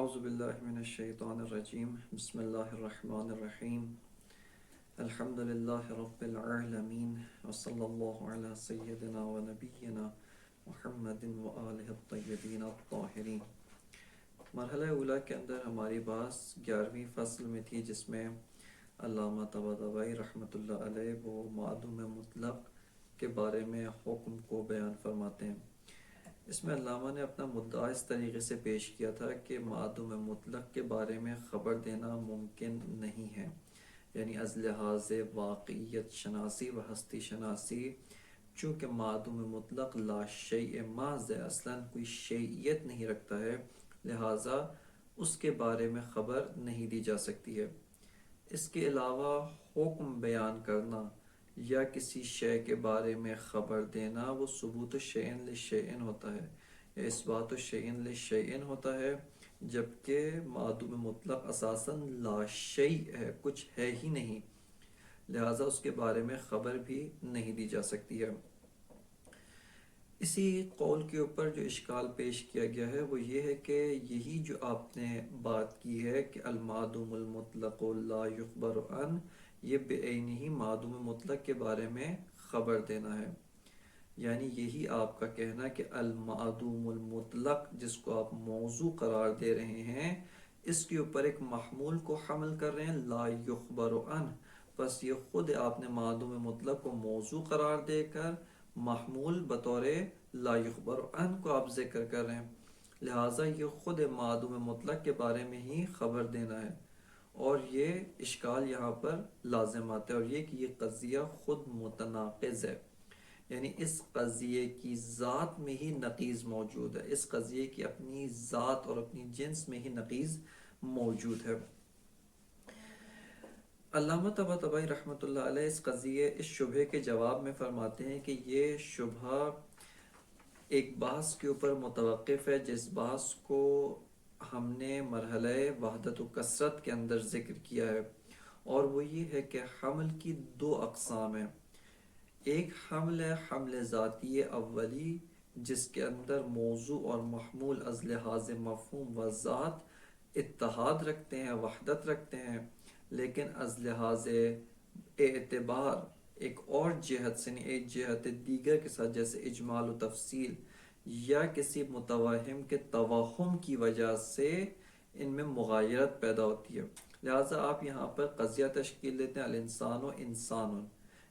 اعوذ باللہ من الشیطان الرجیم بسم اللہ الرحمن الرحیم الحمد للہ رب العالمین وصلی اللہ علی سیدنا و نبینا محمد و آلہ الطیبین الطاہرین۔ مرحلہ اولیٰ کے اندر ہماری بحث 11ویں فصل میں تھی، جس میں علامہ طباطبائی رحمۃ اللہ علیہ وہ معدوم مطلق کے بارے میں حکم کو بیان فرماتے ہیں۔ اس میں علامہ نے اپنا مدعا اس طریقے سے پیش کیا تھا کہ معدوم مطلق کے بارے میں خبر دینا ممکن نہیں ہے، یعنی از لحاظ واقعیت شناسی و ہستی شناسی، چونکہ معدوم مطلق لا شیء محض ہے، اصلاً کوئی شیئیت نہیں رکھتا ہے، لہٰذا اس کے بارے میں خبر نہیں دی جا سکتی ہے۔ اس کے علاوہ حکم بیان کرنا یا کسی شے کے بارے میں خبر دینا وہ ثبوت شیئن لشیئن ہوتا ہے یا اثبات شیئن لشیئن ہوتا ہے، جبکہ معدوم مطلق اساساً لا شیء ہے، کچھ ہے ہی نہیں، لہٰذا اس کے بارے میں خبر بھی نہیں دی جا سکتی ہے۔ اسی قول کے اوپر جو اشکال پیش کیا گیا ہے وہ یہ ہے کہ یہی جو آپ نے بات کی ہے کہ المعدوم المطلق لا یخبر عن، یہ بعینہ معدوم مطلق کے بارے میں خبر دینا ہے، یعنی یہی آپ کا کہنا کہ المعدوم المطلق جس کو آپ موضوع قرار دے رہے ہیں، اس کے اوپر ایک محمول کو حمل کر رہے ہیں لا یخبر عن، بس یہ خود آپ نے معدوم مطلق کو موضوع قرار دے کر محمول بطور لا یخبر عن کو آپ ذکر کر رہے ہیں، لہٰذا یہ خود معدوم مطلق کے بارے میں ہی خبر دینا ہے، اور یہ اشکال یہاں پر لازم آتا ہے، اور یہ کہ یہ قضیہ خود متناقض ہے، یعنی اس قضیے کی ذات میں ہی نقیض موجود ہے، اس قضیے کی اپنی ذات اور اپنی جنس میں ہی نقیض موجود ہے۔ علامہ طباطبائی رحمۃ اللہ علیہ اس شبہے کے جواب میں فرماتے ہیں کہ یہ شبہہ ایک بحث کے اوپر متوقف ہے، جس بحث کو ہم نے مرحلہ وحدت و کثرت کے اندر ذکر کیا ہے، اور وہ یہ ہے کہ حمل کی دو اقسام ہیں۔ ایک حمل ہے حمل ذاتی اولی، جس کے اندر موضوع اور محمول از لحاظ مفہوم و ذات اتحاد رکھتے ہیں، وحدت رکھتے ہیں، لیکن از لحاظ اعتبار ایک اور جہت سے نہیں، ایک جہت دیگر کے ساتھ، جیسے اجمال و تفصیل یا کسی متوہم کے توہم کی وجہ سے ان میں مغایرت پیدا ہوتی ہے، لہٰذا آپ یہاں پر قضیہ تشکیل دیتے ہیں الانسان و انسان،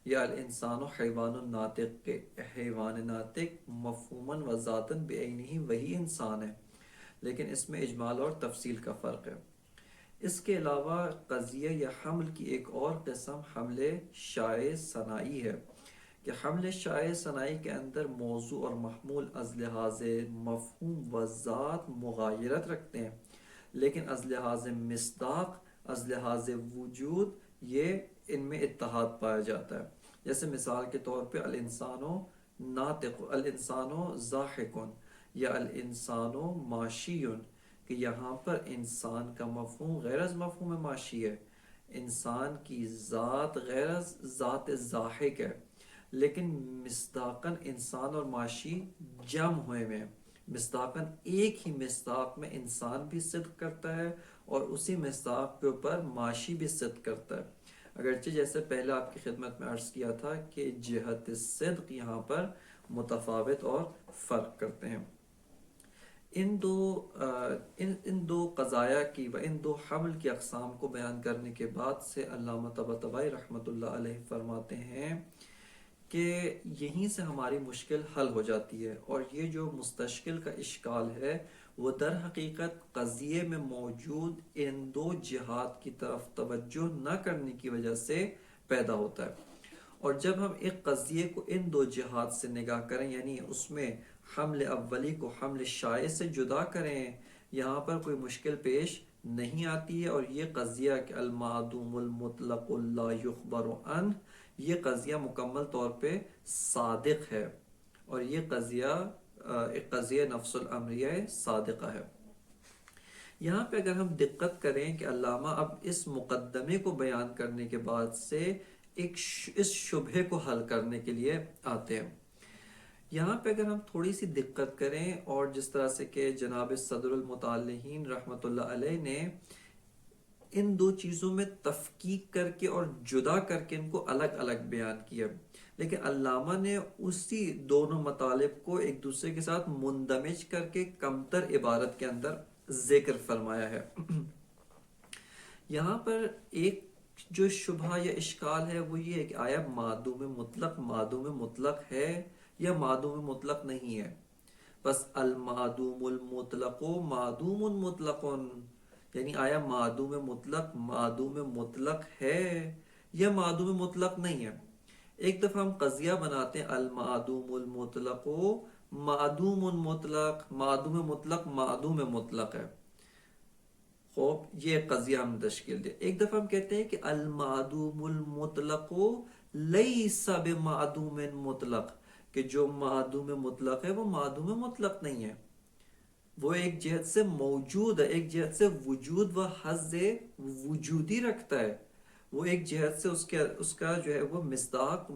یا الانسان و حیوان ناطق کے حیوان ناطق مفہوماً و ذاتاً بعینہ وہی انسان ہے، لیکن اس میں اجمال اور تفصیل کا فرق ہے۔ اس کے علاوہ قضیہ یا حمل کی ایک اور قسم حمل شائع صناعی ہے، کہ حمل شائع صناعی کے اندر موضوع اور محمول از لحاظ مفہوم و ذات مغایرت رکھتے ہیں، لیکن از لحاظ مصداق، از لحاظ وجود یہ ان میں اتحاد پایا جاتا ہے۔ جیسے مثال کے طور پہ الانسان ناطق، الانسان ضاحک یا الانسان ماشی، کہ یہاں پر انسان کا مفہوم غیر از مفہوم ماشی ہے، انسان کی ذات غیر از ذات ضاحک ہے، لیکن مصداقاً انسان اور ماشی جمع ہوئے میں، مصداقاً ایک ہی مصداق میں انسان بھی صدق کرتا ہے اور اسی مصداق کے اوپر ماشی بھی صدق کرتا ہے، اگرچہ جیسے پہلے آپ کی خدمت میں عرض کیا تھا کہ جہت صدق یہاں پر متفاوت اور فرق کرتے ہیں۔ ان دو قضایا کی و ان دو حمل کی اقسام کو بیان کرنے کے بعد سے علامہ طباطبائی رحمۃ اللہ علیہ فرماتے ہیں کہ یہیں سے ہماری مشکل حل ہو جاتی ہے، اور یہ جو مستشکل کا اشکال ہے وہ در حقیقت قضیے میں موجود ان دو جہات کی طرف توجہ نہ کرنے کی وجہ سے پیدا ہوتا ہے، اور جب ہم ایک قضیے کو ان دو جہات سے نگاہ کریں، یعنی اس میں حمل اولی کو حمل شائع سے جدا کریں، یہاں پر کوئی مشکل پیش نہیں آتی ہے، اور یہ قضیہ کہ المعدوم المطلق لا یخبر عنہ، یہ قضیہ مکمل طور پہ صادق ہے، اور یہ قضیہ ایک قضیہ نفس الامریہ صادقہ ہے۔ یہاں پہ اگر ہم دقت کریں کہ علامہ اب اس مقدمے کو بیان کرنے کے بعد سے اس شبہے کو حل کرنے کے لیے آتے ہیں۔ یہاں پہ اگر ہم تھوڑی سی دقت کریں، اور جس طرح سے کہ جناب صدر المطالعین رحمۃ اللہ علیہ نے ان دو چیزوں میں تفکیک کر کے اور جدا کر کے ان کو الگ الگ بیان کیا، لیکن علامہ نے اسی دونوں مطالب کو ایک دوسرے کے ساتھ مندمج کر کے کمتر عبارت کے اندر ذکر فرمایا ہے۔ یہاں پر ایک جو شبہ یا اشکال ہے وہ یہ ہے کہ آیا معدوم مطلق ہے یا معدوم مطلق نہیں ہے؟ بس المعدوم المطلق معدوم مطلق، یعنی آیا معدوم مطلق ہے یا معدوم مطلق نہیں ہے؟ ایک دفعہ ہم قضیہ بناتے ہیں المعدوم المطلق معدوم مطلق، معدوم مطلق ہے، خوب یہ قضیہ ہم تشکیل دے۔ ایک دفعہ ہم کہتے ہیں کہ المعدوم المطلق لیس بمعدوم مطلق، کہ جو معدوم مطلق ہے وہ معدوم مطلق نہیں ہے، وہ ایک جہت سے موجود ہے، ایک جہت سے وجود و حظ وجودی رکھتا ہے، وہ ایک جہت سے اس کا جو ہے وہ مصداق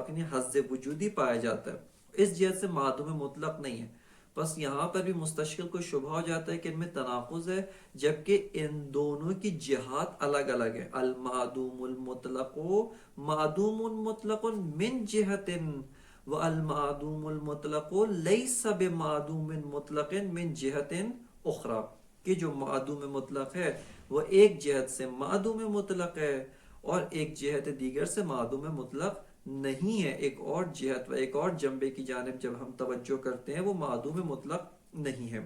یعنی حظ وجودی پایا جاتا ہے، اس جہت سے معدوم مطلق نہیں ہے۔ بس یہاں پر بھی مستشکل کو شبہ ہو جاتا ہے کہ ان میں تناقض ہے، جبکہ ان دونوں کی جہات الگ الگ ہے۔ المعدوم المطلق معدوم مطلق من جہت والمعدوم المطلق لیس بمعدوم مطلق من جہت اخرى، کہ جو معدوم مطلق ہے وہ ایک جہت سے معدوم مطلق ہے اور ایک جہت دیگر سے معدوم مطلق نہیں ہے، ایک اور جہت و ایک اور جنبے کی جانب جب ہم توجہ کرتے ہیں وہ معدوم مطلق نہیں ہے۔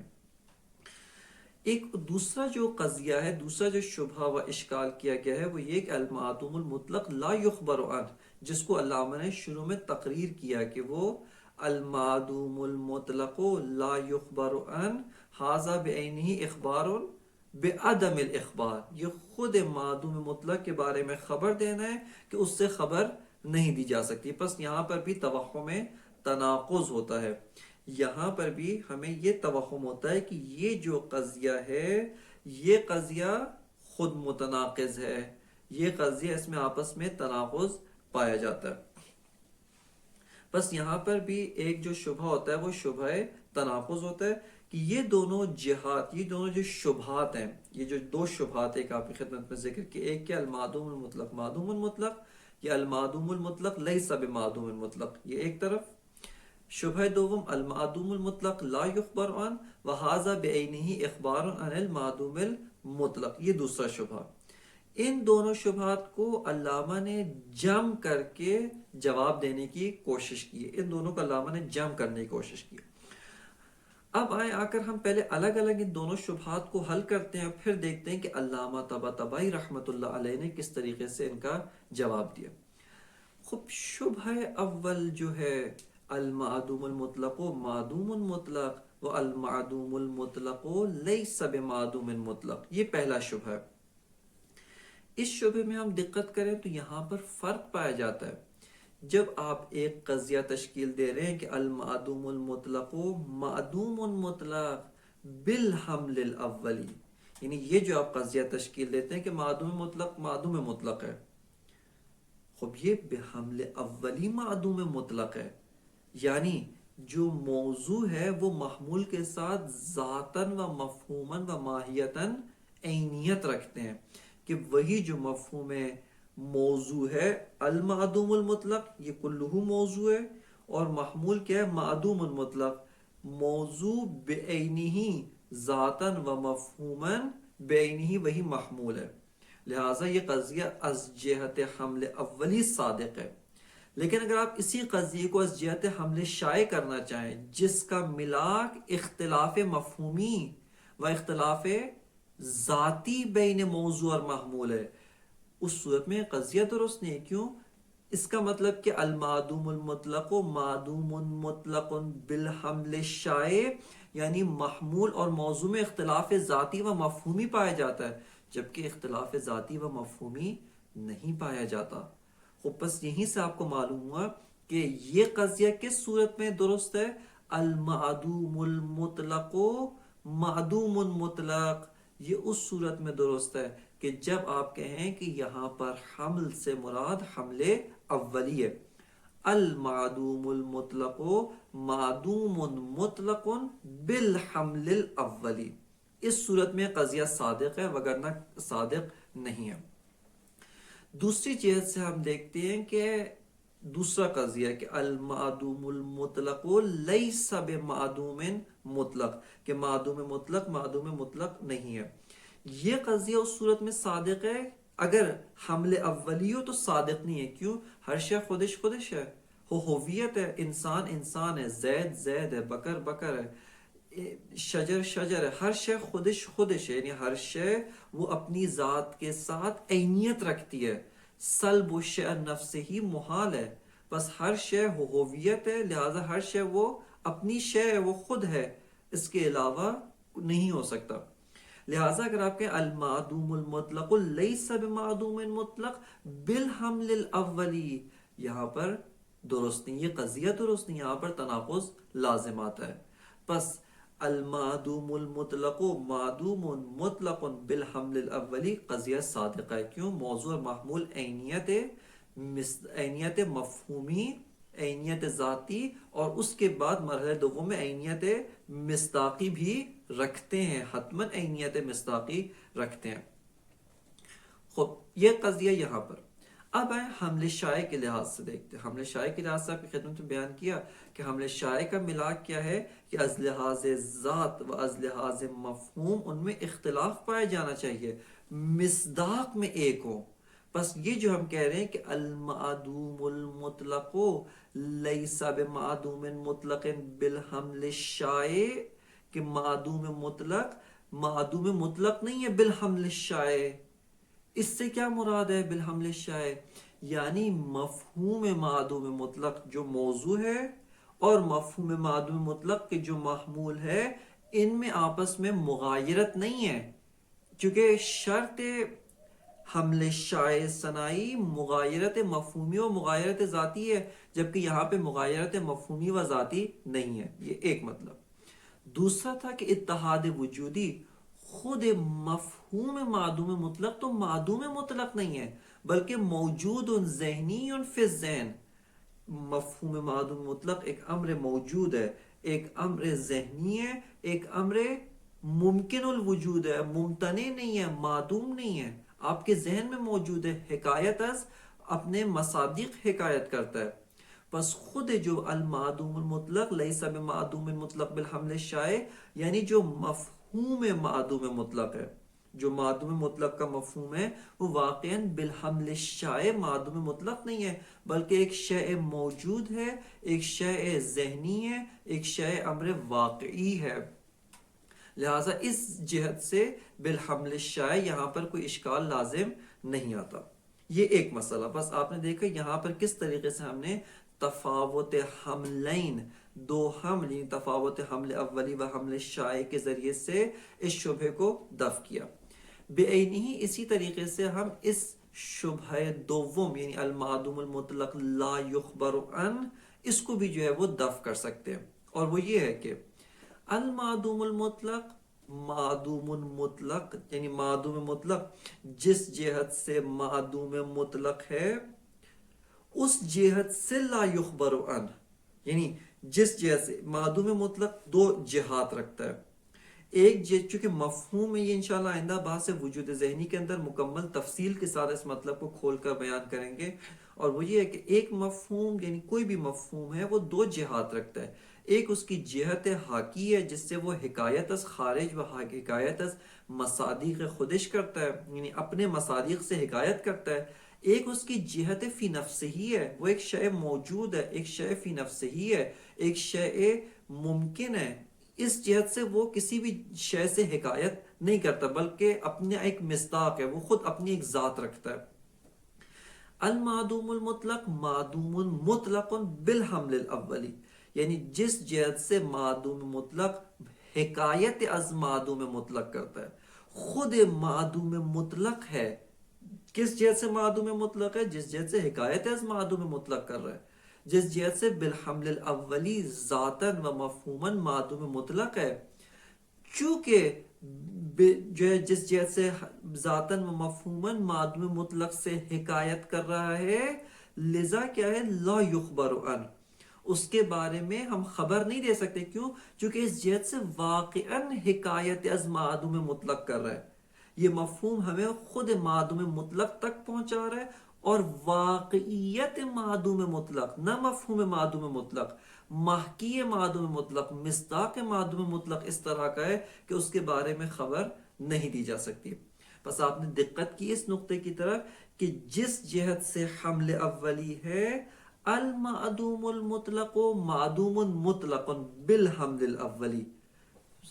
ایک دوسرا جو قضیہ ہے، دوسرا جو شبہ و اشکال کیا گیا ہے وہ یہ کہ المعدوم المطلق لا یخبر عنہ، جس کو علامہ نے شروع میں تقریر کیا کہ وہ المعدوم المطلق لا یخبر عنہ ھذا بعینہ اخبار بعدم الاخبار، یہ خود معدوم مطلق کے بارے میں خبر دینا ہے کہ اس سے خبر نہیں دی جا سکتی۔ پس یہاں پر بھی توہم میں تناقض ہوتا ہے، یہاں پر بھی ہمیں یہ توہم ہوتا ہے کہ یہ جو قضیہ ہے یہ قضیہ خود متناقض ہے، یہ قضیہ اس میں آپس میں تناقض پایا جاتا ہے۔ بس یہاں پر بھی ایک جو شبہ ہوتا ہے وہ شبہ تناقض ہوتا ہے کہ یہ دونوں جہات، یہ دونوں جو شبہات ہیں، یہ جو دو شبہات ایک آپ کی خدمت میں ذکر کی، ایک کہ المعدوم المطلق معدوم المطلق یا المعدوم المطلق لیس بمعدوم المطلق، یہ ایک طرف۔ شبہ دوم المعدوم المطلق لا یخبر عنہ وھذا بعینہ اخبار عن المعدوم المطلق، یہ دوسرا شبہ۔ ان دونوں شبہات کو علامہ نے جمع کر کے جواب دینے کی کوشش کی، ان دونوں کو علامہ نے جمع کرنے کی کوشش کی۔ اب آ کر ہم پہلے الگ الگ ان دونوں شبہات کو حل کرتے ہیں، پھر دیکھتے ہیں کہ علامہ طباطبائی رحمۃ اللہ علیہ نے کس طریقے سے ان کا جواب دیا۔ خب شبہ اول جو ہے المعدوم المطلق معدوم مطلق و المعدوم المطلق لیس بمعدوم مطلق، یہ پہلا شبہ ہے۔ اس شبہ میں ہم دقت کریں تو یہاں پر فرق پایا جاتا ہے۔ جب آپ ایک قضیہ تشکیل دے رہے ہیں کہ المعدوم المطلق معدوم مطلق بالحمل الاولی، یعنی یہ جو آپ قضیہ تشکیل دیتے ہیں کہ معدوم مطلق ہے، خب یہ بحمل اولی معدوم مطلق ہے، یعنی جو موضوع ہے وہ محمول کے ساتھ ذاتاً و مفہوماً و ماہیتاً عینیت رکھتے ہیں، کہ وہی جو مفہوم موضوع ہے المعدوم المطلق یہ کلہ موضوع ہے، اور محمول کیا ہے معدوم المطلق، موضوع بعینہ ذاتاً و مفہوماً بعینہ وہی محمول ہے، لہٰذا یہ قضیہ از جہت حمل اولی صادق ہے۔ لیکن اگر آپ اسی قضیے کو از جہت حمل شائع کرنا چاہیں جس کا ملاک اختلاف مفہومی و اختلاف ذاتی بین موضوع اور محمول ہے، اس صورت میں قضیہ درست نہیں ہے۔ کیوں؟ اس کا مطلب کہ المعدوم المطلق معدوم مطلق بالحمل شائع، یعنی محمول اور موضوع میں اختلاف ذاتی و مفہومی پایا جاتا ہے، جبکہ اختلاف ذاتی و مفہومی نہیں پایا جاتا۔ خب بس یہیں سے آپ کو معلوم ہوا کہ یہ قضیہ کس صورت میں درست ہے؟ المعدوم المطلق معدوم مطلق، یہ اس صورت میں درست ہے کہ جب آپ کہیں کہ یہاں پر حمل سے مراد حمل اولی ہے۔ المعدوم المطلق معدوم مطلق بالحمل الاولی. اس صورت میں قضیہ صادق ہے وگرنہ صادق نہیں ہے. دوسری جہت سے ہم دیکھتے ہیں کہ دوسرا قضیہ کہ المعدوم المطلق لیس بمعدوم مطلق، کہ معدوم مطلق نہیں ہے. یہ قضیہ اس صورت میں صادق ہے اگر حمل اولی ہو تو صادق نہیں ہے. کیوں؟ ہر شے خودش ہے، ہوویت ہے، انسان ہے، زید ہے، بکر ہے، شجر ہے، ہر شے خودش ہے. یعنی ہر شے وہ اپنی ذات کے ساتھ عینیت رکھتی ہے. سلب و شے نفس ہی محال ہے. بس ہر شے ہوویت ہے، لہذا ہر شے وہ اپنی شے ہے، وہ خود ہے، اس کے علاوہ نہیں ہو سکتا. لہٰذا اگر آپ کہیں المعدوم المطلق لیس بمعدوم مطلق بالحمل الاولی، یہاں پر درست نہیں، یہ قضیہ درست نہیں، یہاں پر تناقض لازم آتا ہے. پس المعدوم المطلق معدوم مطلق بالحمل الاولی قضیہ صادقہ ہے. کیوں؟ موضوع محمول عینیت مفہومی، عینیت ذاتی، اور اس کے بعد مرحلہ دوم میں عینیت مصداقی بھی رکھتے ہیں، حتماً عینیت مصداقی رکھتے ہیں. خب یہ قضیہ یہاں پر. اب آئیں حمل شائع کے لحاظ سے دیکھتے ہیں. حمل شائع کے لحاظ سے آپ کی خدمت میں بیان کیا کہ حمل شائع کا ملاک کیا ہے کہ از لحاظ ذات و از لحاظ مفہوم ان میں اختلاف پایا جانا چاہیے، مصداق میں ایک ہو. بس یہ جو ہم کہہ رہے ہیں کہ المعدوم المطلق لیس بمعدوم مطلق بالحمل الشائع، کہ معدوم مطلق نہیں ہے بالحمل الشائع. اس سے کیا مراد ہے بالحمل الشائع؟ یعنی مفہوم معدوم مطلق جو موضوع ہے اور مفہوم معدوم مطلق کے جو محمول ہے، ان میں آپس میں مغایرت نہیں ہے. چونکہ شرط حمل شائع ثنائی مغایرت مفہومی و مغایرت ذاتی ہے، جبکہ یہاں پہ مغایرت مفہومی و ذاتی نہیں ہے. یہ ایک مطلب. دوسرا تھا کہ اتحاد وجودی، خود مفہوم معدوم مطلق تو معدوم مطلق نہیں ہے بلکہ موجود ذہنی فی الذہن. مفہوم معدوم مطلق ایک امر موجود ہے، ایک امر ذہنی ہے، ایک امر ممکن الوجود ہے، ممتنع نہیں ہے، معدوم نہیں ہے، آپ کے ذہن میں موجود ہے. حکایت از اپنے مصادیق حکایت کرتا ہے. بس خود جو المعدوم المطلق لیس بمعدوم مطلق بالحمل الشائع، یعنی جو مفہوم معدوم مطلق ہے، جو معدوم مطلق کا مفہوم ہے، وہ واقعاً بالحمل الشائع معدوم مطلق نہیں ہے بلکہ ایک شے موجود ہے، ایک شے ذہنی ہے، ایک شے امر واقعی ہے. لہٰذا اس جہت سے بالحمل الشائع یہاں پر کوئی اشکال لازم نہیں آتا. یہ ایک مسئلہ. بس آپ نے دیکھا یہاں پر کس طریقے سے ہم نے تفاوت حملین، دو حمل، یعنی تفاوت حمل اولی و حمل شائع کے ذریعے سے اس شبہ کو دفع کیا. بعینہ ہی اسی طریقے سے ہم اس شبہ دوم یعنی المعدوم المطلق لا یخبر عن، اس کو بھی جو ہے وہ دفع کر سکتے ہیں. اور وہ یہ ہے کہ المعدوم المطلق معدوم مطلق، یعنی معدوم مطلق جس جہت سے معدوم مطلق ہے اس جہت سے لا یخبر عن، یعنی جس جہت سے معدوم مطلق دو جہات رکھتا ہے. ایک چونکہ مفہوم ہے، یہ انشاءاللہ آئندہ بحث وجود ذہنی کے اندر مکمل تفصیل کے ساتھ اس مطلب کو کھول کر بیان کریں گے. اور وہ یہ ہے کہ ایک مفہوم یعنی کوئی بھی مفہوم ہے وہ دو جہات رکھتا ہے. ایک اس کی جہت حاکی ہے جس سے وہ حکایت از خارج و حکایت از مصادیق خودش کرتا ہے، یعنی اپنے مصادیق سے حکایت کرتا ہے. ایک اس کی جہت فی نفس ہی ہے، وہ ایک شے موجود ہے، ایک شے فی نفس ہی ہے، ایک شے ممکن ہے. اس جہت سے وہ کسی بھی شے سے حکایت نہیں کرتا بلکہ اپنا ایک مصداق ہے، وہ خود اپنی ایک ذات رکھتا ہے. المعدوم المطلق معدوم مطلق بالحمل الاولی، یعنی جس جہت سے معدوم مطلق حکایت از معدوم مطلق کرتا ہے، خود معدوم مطلق ہے. کس جہت سے معدوم مطلق ہے؟ جس جہت سے حکایت از معدوم مطلق کر رہا ہے، جس جہت سے بالحمل الاولی ذاتاً و مفہوماً معدوم مطلق ہے. چونکہ جو ہے جس جہت سے ذاتاً و مفہوماً معدوم مطلق سے حکایت کر رہا ہے، لذا کیا ہے لا یخبر عن، اس کے بارے میں ہم خبر نہیں دے سکتے. کیوں؟ چونکہ اس جہت سے واقعاً حکایت از معدوم مطلق کر رہا ہے. یہ مفہوم ہمیں خود معدوم مطلق تک پہنچا رہا ہے، اور واقعیت معدوم مطلق، نہ مفہوم معدوم مطلق، محکی معدوم مطلق، مصداق معدوم مطلق اس طرح کا ہے کہ اس کے بارے میں خبر نہیں دی جا سکتی. بس آپ نے دقت کی اس نقطے کی طرف کہ جس جہت سے حمل اولی ہے، المعدوم المطلق معدوم مطلق بالحمل الاولی.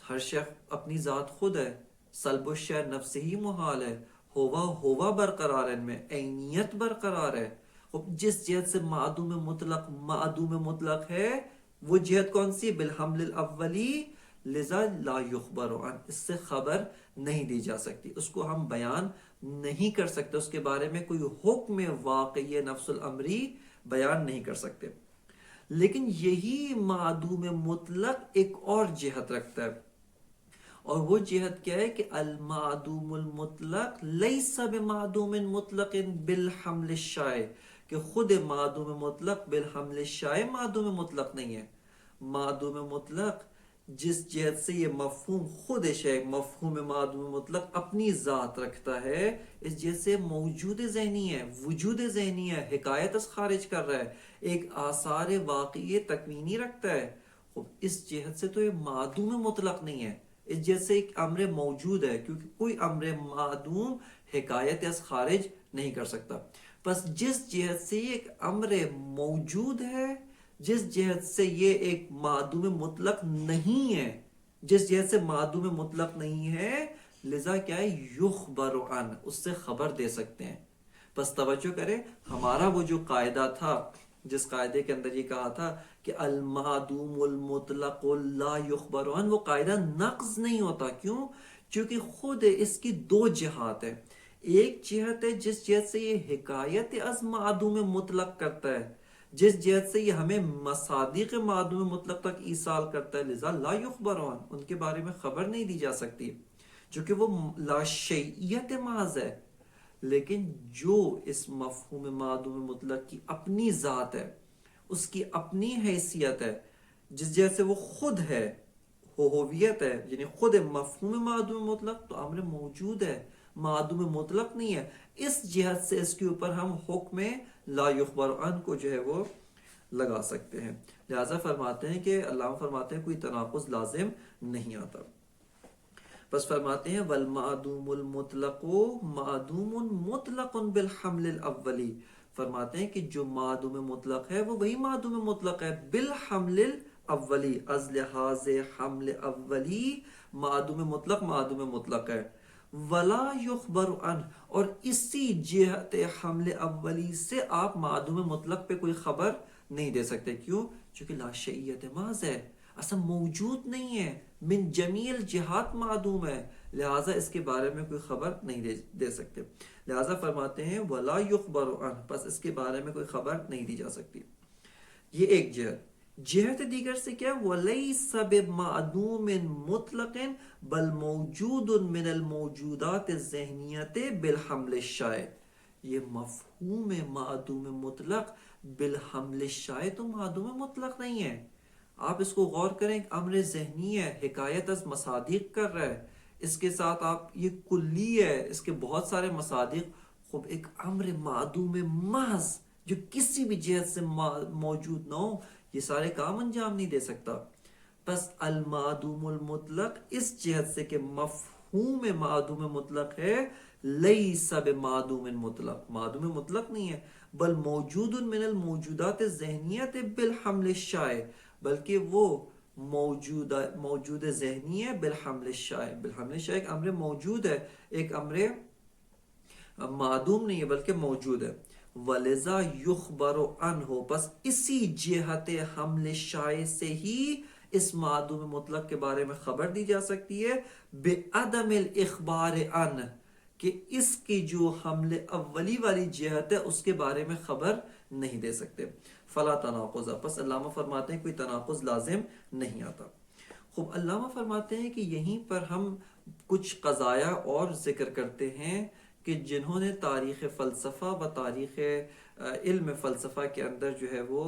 ہر شے اپنی ذات خود ہے، سلب الشے نفس ہی محال ہے، ہوا برقرار ہے، ان میں عینیت برقرار ہے. جس جہت سے معدوم مطلق ہے، وہ جہت کون سی؟ بالحمل الاولی، لذا لا یخبر عن، اس سے خبر نہیں دی جا سکتی، اس کو ہم بیان نہیں کر سکتے، اس کے بارے میں کوئی حکم واقعی نفس الامری بیان نہیں کر سکتے. لیکن یہی معدوم مطلق ایک اور جہت رکھتا ہے، اور وہ جہت کیا ہے کہ المعدوم المطلق لیس بمعدوم مطلق بالحمل الشائع، کہ خود معدوم مطلق بالحمل الشائع معدوم مطلق نہیں ہے. معدوم مطلق جس جہت سے یہ مفہوم خود ہے، مفہوم معدوم مطلق اپنی ذات رکھتا ہے، اس جہت سے موجود ذہنی ہے، وجود ذہنی ہے، حکایت از خارج کر رہا ہے، ایک آثار واقعی تکوینی رکھتا ہے. اس جہت سے تو یہ معدوم مطلق نہیں ہے، اس جہت سے ایک امر موجود ہے، کیونکہ کوئی امر معدوم حکایت از خارج نہیں کر سکتا. بس جس جہت سے یہ ایک امر موجود ہے، جس جہت سے یہ ایک معدوم مطلق نہیں ہے، جس جہت سے معدوم مطلق نہیں ہے، لذا کیا ہے یخبر عن، اس سے خبر دے سکتے ہیں. بس توجہ کریں، ہمارا وہ جو قاعدہ تھا، جس قاعدے کے اندر یہ کہا تھا کہ المعدوم المطلق لا یخبر عن، وہ قاعدہ نقض نہیں ہوتا. کیوں؟ چونکہ خود اس کی دو جہات ہیں. ایک جہت ہے جس جہت سے یہ حکایت از معدوم مطلق کرتا ہے، جس جہت سے یہ ہمیں مصادیق معدوم مطلق تک ایصال کرتا ہے، لذا لا یخبر عن، ان کے بارے میں خبر نہیں دی جا سکتی، چونکہ وہ لا شیعیت محض ہے. لیکن جو اس مفہوم معدوم مطلق کی اپنی ذات ہے، اس کی اپنی حیثیت ہے، جس جہت سے وہ خود ہے، ہوویت ہے، یعنی خود مفہوم معدوم مطلق، تو امر موجود ہے، معدوم مطلق نہیں ہے. اس جہت سے اس کے اوپر ہم حکم لا یخبر عن کو جو ہے وہ لگا سکتے ہیں. لہذا فرماتے ہیں کہ علامہ فرماتے ہیں کوئی تناقض لازم نہیں آتا. بس فرماتے ہیں والمعدوم المطلق معدوم مطلق بالحمل الاولی، فرماتے ہیں کہ جو معدوم مطلق ہے وہ وہی معدوم مطلق ہے بالحمل الاولی، از لحاظ حمل اولی معدوم مطلق ہے. ولا یخبر عن، اور اسی جہت حمل اولی سے آپ معدوم مطلق پہ کوئی خبر نہیں دے سکتے. کیوں؟ چونکہ لا شیعیت محض ہے، اصلا موجود نہیں ہے، من جمیل جہات معدوم ہے، لہٰذا اس کے بارے میں کوئی خبر نہیں دے سکتے. لہٰذا فرماتے ہیں ولا یخبر عن، پس اس کے بارے میں کوئی خبر نہیں دی جا سکتی. یہ ایک جہت دیگر سے کیا؟ وَلَيْسَ بِمَعْدُومٍ مُطْلَقٍ بل موجود من الموجودات الذہنیت بالحمل الشائع. یہ مفہوم معدوم مطلق بالحمل الشائع تو معدوم مطلق نہیں ہے. آپ اس کو غور کریں، امر ذہنی ہے، حکایت از مصادیق کر رہا ہے، اس کے ساتھ آپ یہ کلی ہے، اس کے بہت سارے مصادیق. خب ایک امر معدوم محض جو کسی بھی جہت سے موجود نہ ہو، یہ سارے کام انجام نہیں دے سکتا. بس المعدوم المطلق اس جہت سے کہ مفہوم معدوم مطلق ہے، لیس بمعدوم مطلق، معدوم مطلق نہیں ہے، بل موجود من الموجودات الذہنیت بالحمل الشائع، بلکہ وہ موجود ذہنی ہے بالحمل الشائع. بالحمل الشائع ایک امر موجود ہے، ایک امر معدوم نہیں ہے بلکہ موجود ہے. وَلِذَا يُخْبَرُ عَنْهُ، پس اسی جہت حمل شائع سے ہی اس معدوم مطلق کے بارے میں خبر دی جا سکتی ہے، بِعَدَمِ الْإِخْبَارِ عَنْ، کہ اس کی جو حمل اولی والی جہت ہے اس کے بارے میں خبر نہیں دے سکتے. فلا تناقض، پس علامہ فرماتے ہیں کوئی تناقض لازم نہیں آتا. خوب علامہ فرماتے ہیں کہ یہیں پر ہم کچھ قضایا اور ذکر کرتے ہیں کہ جنہوں نے تاریخ فلسفہ و تاریخ علم فلسفہ کے اندر جو ہے وہ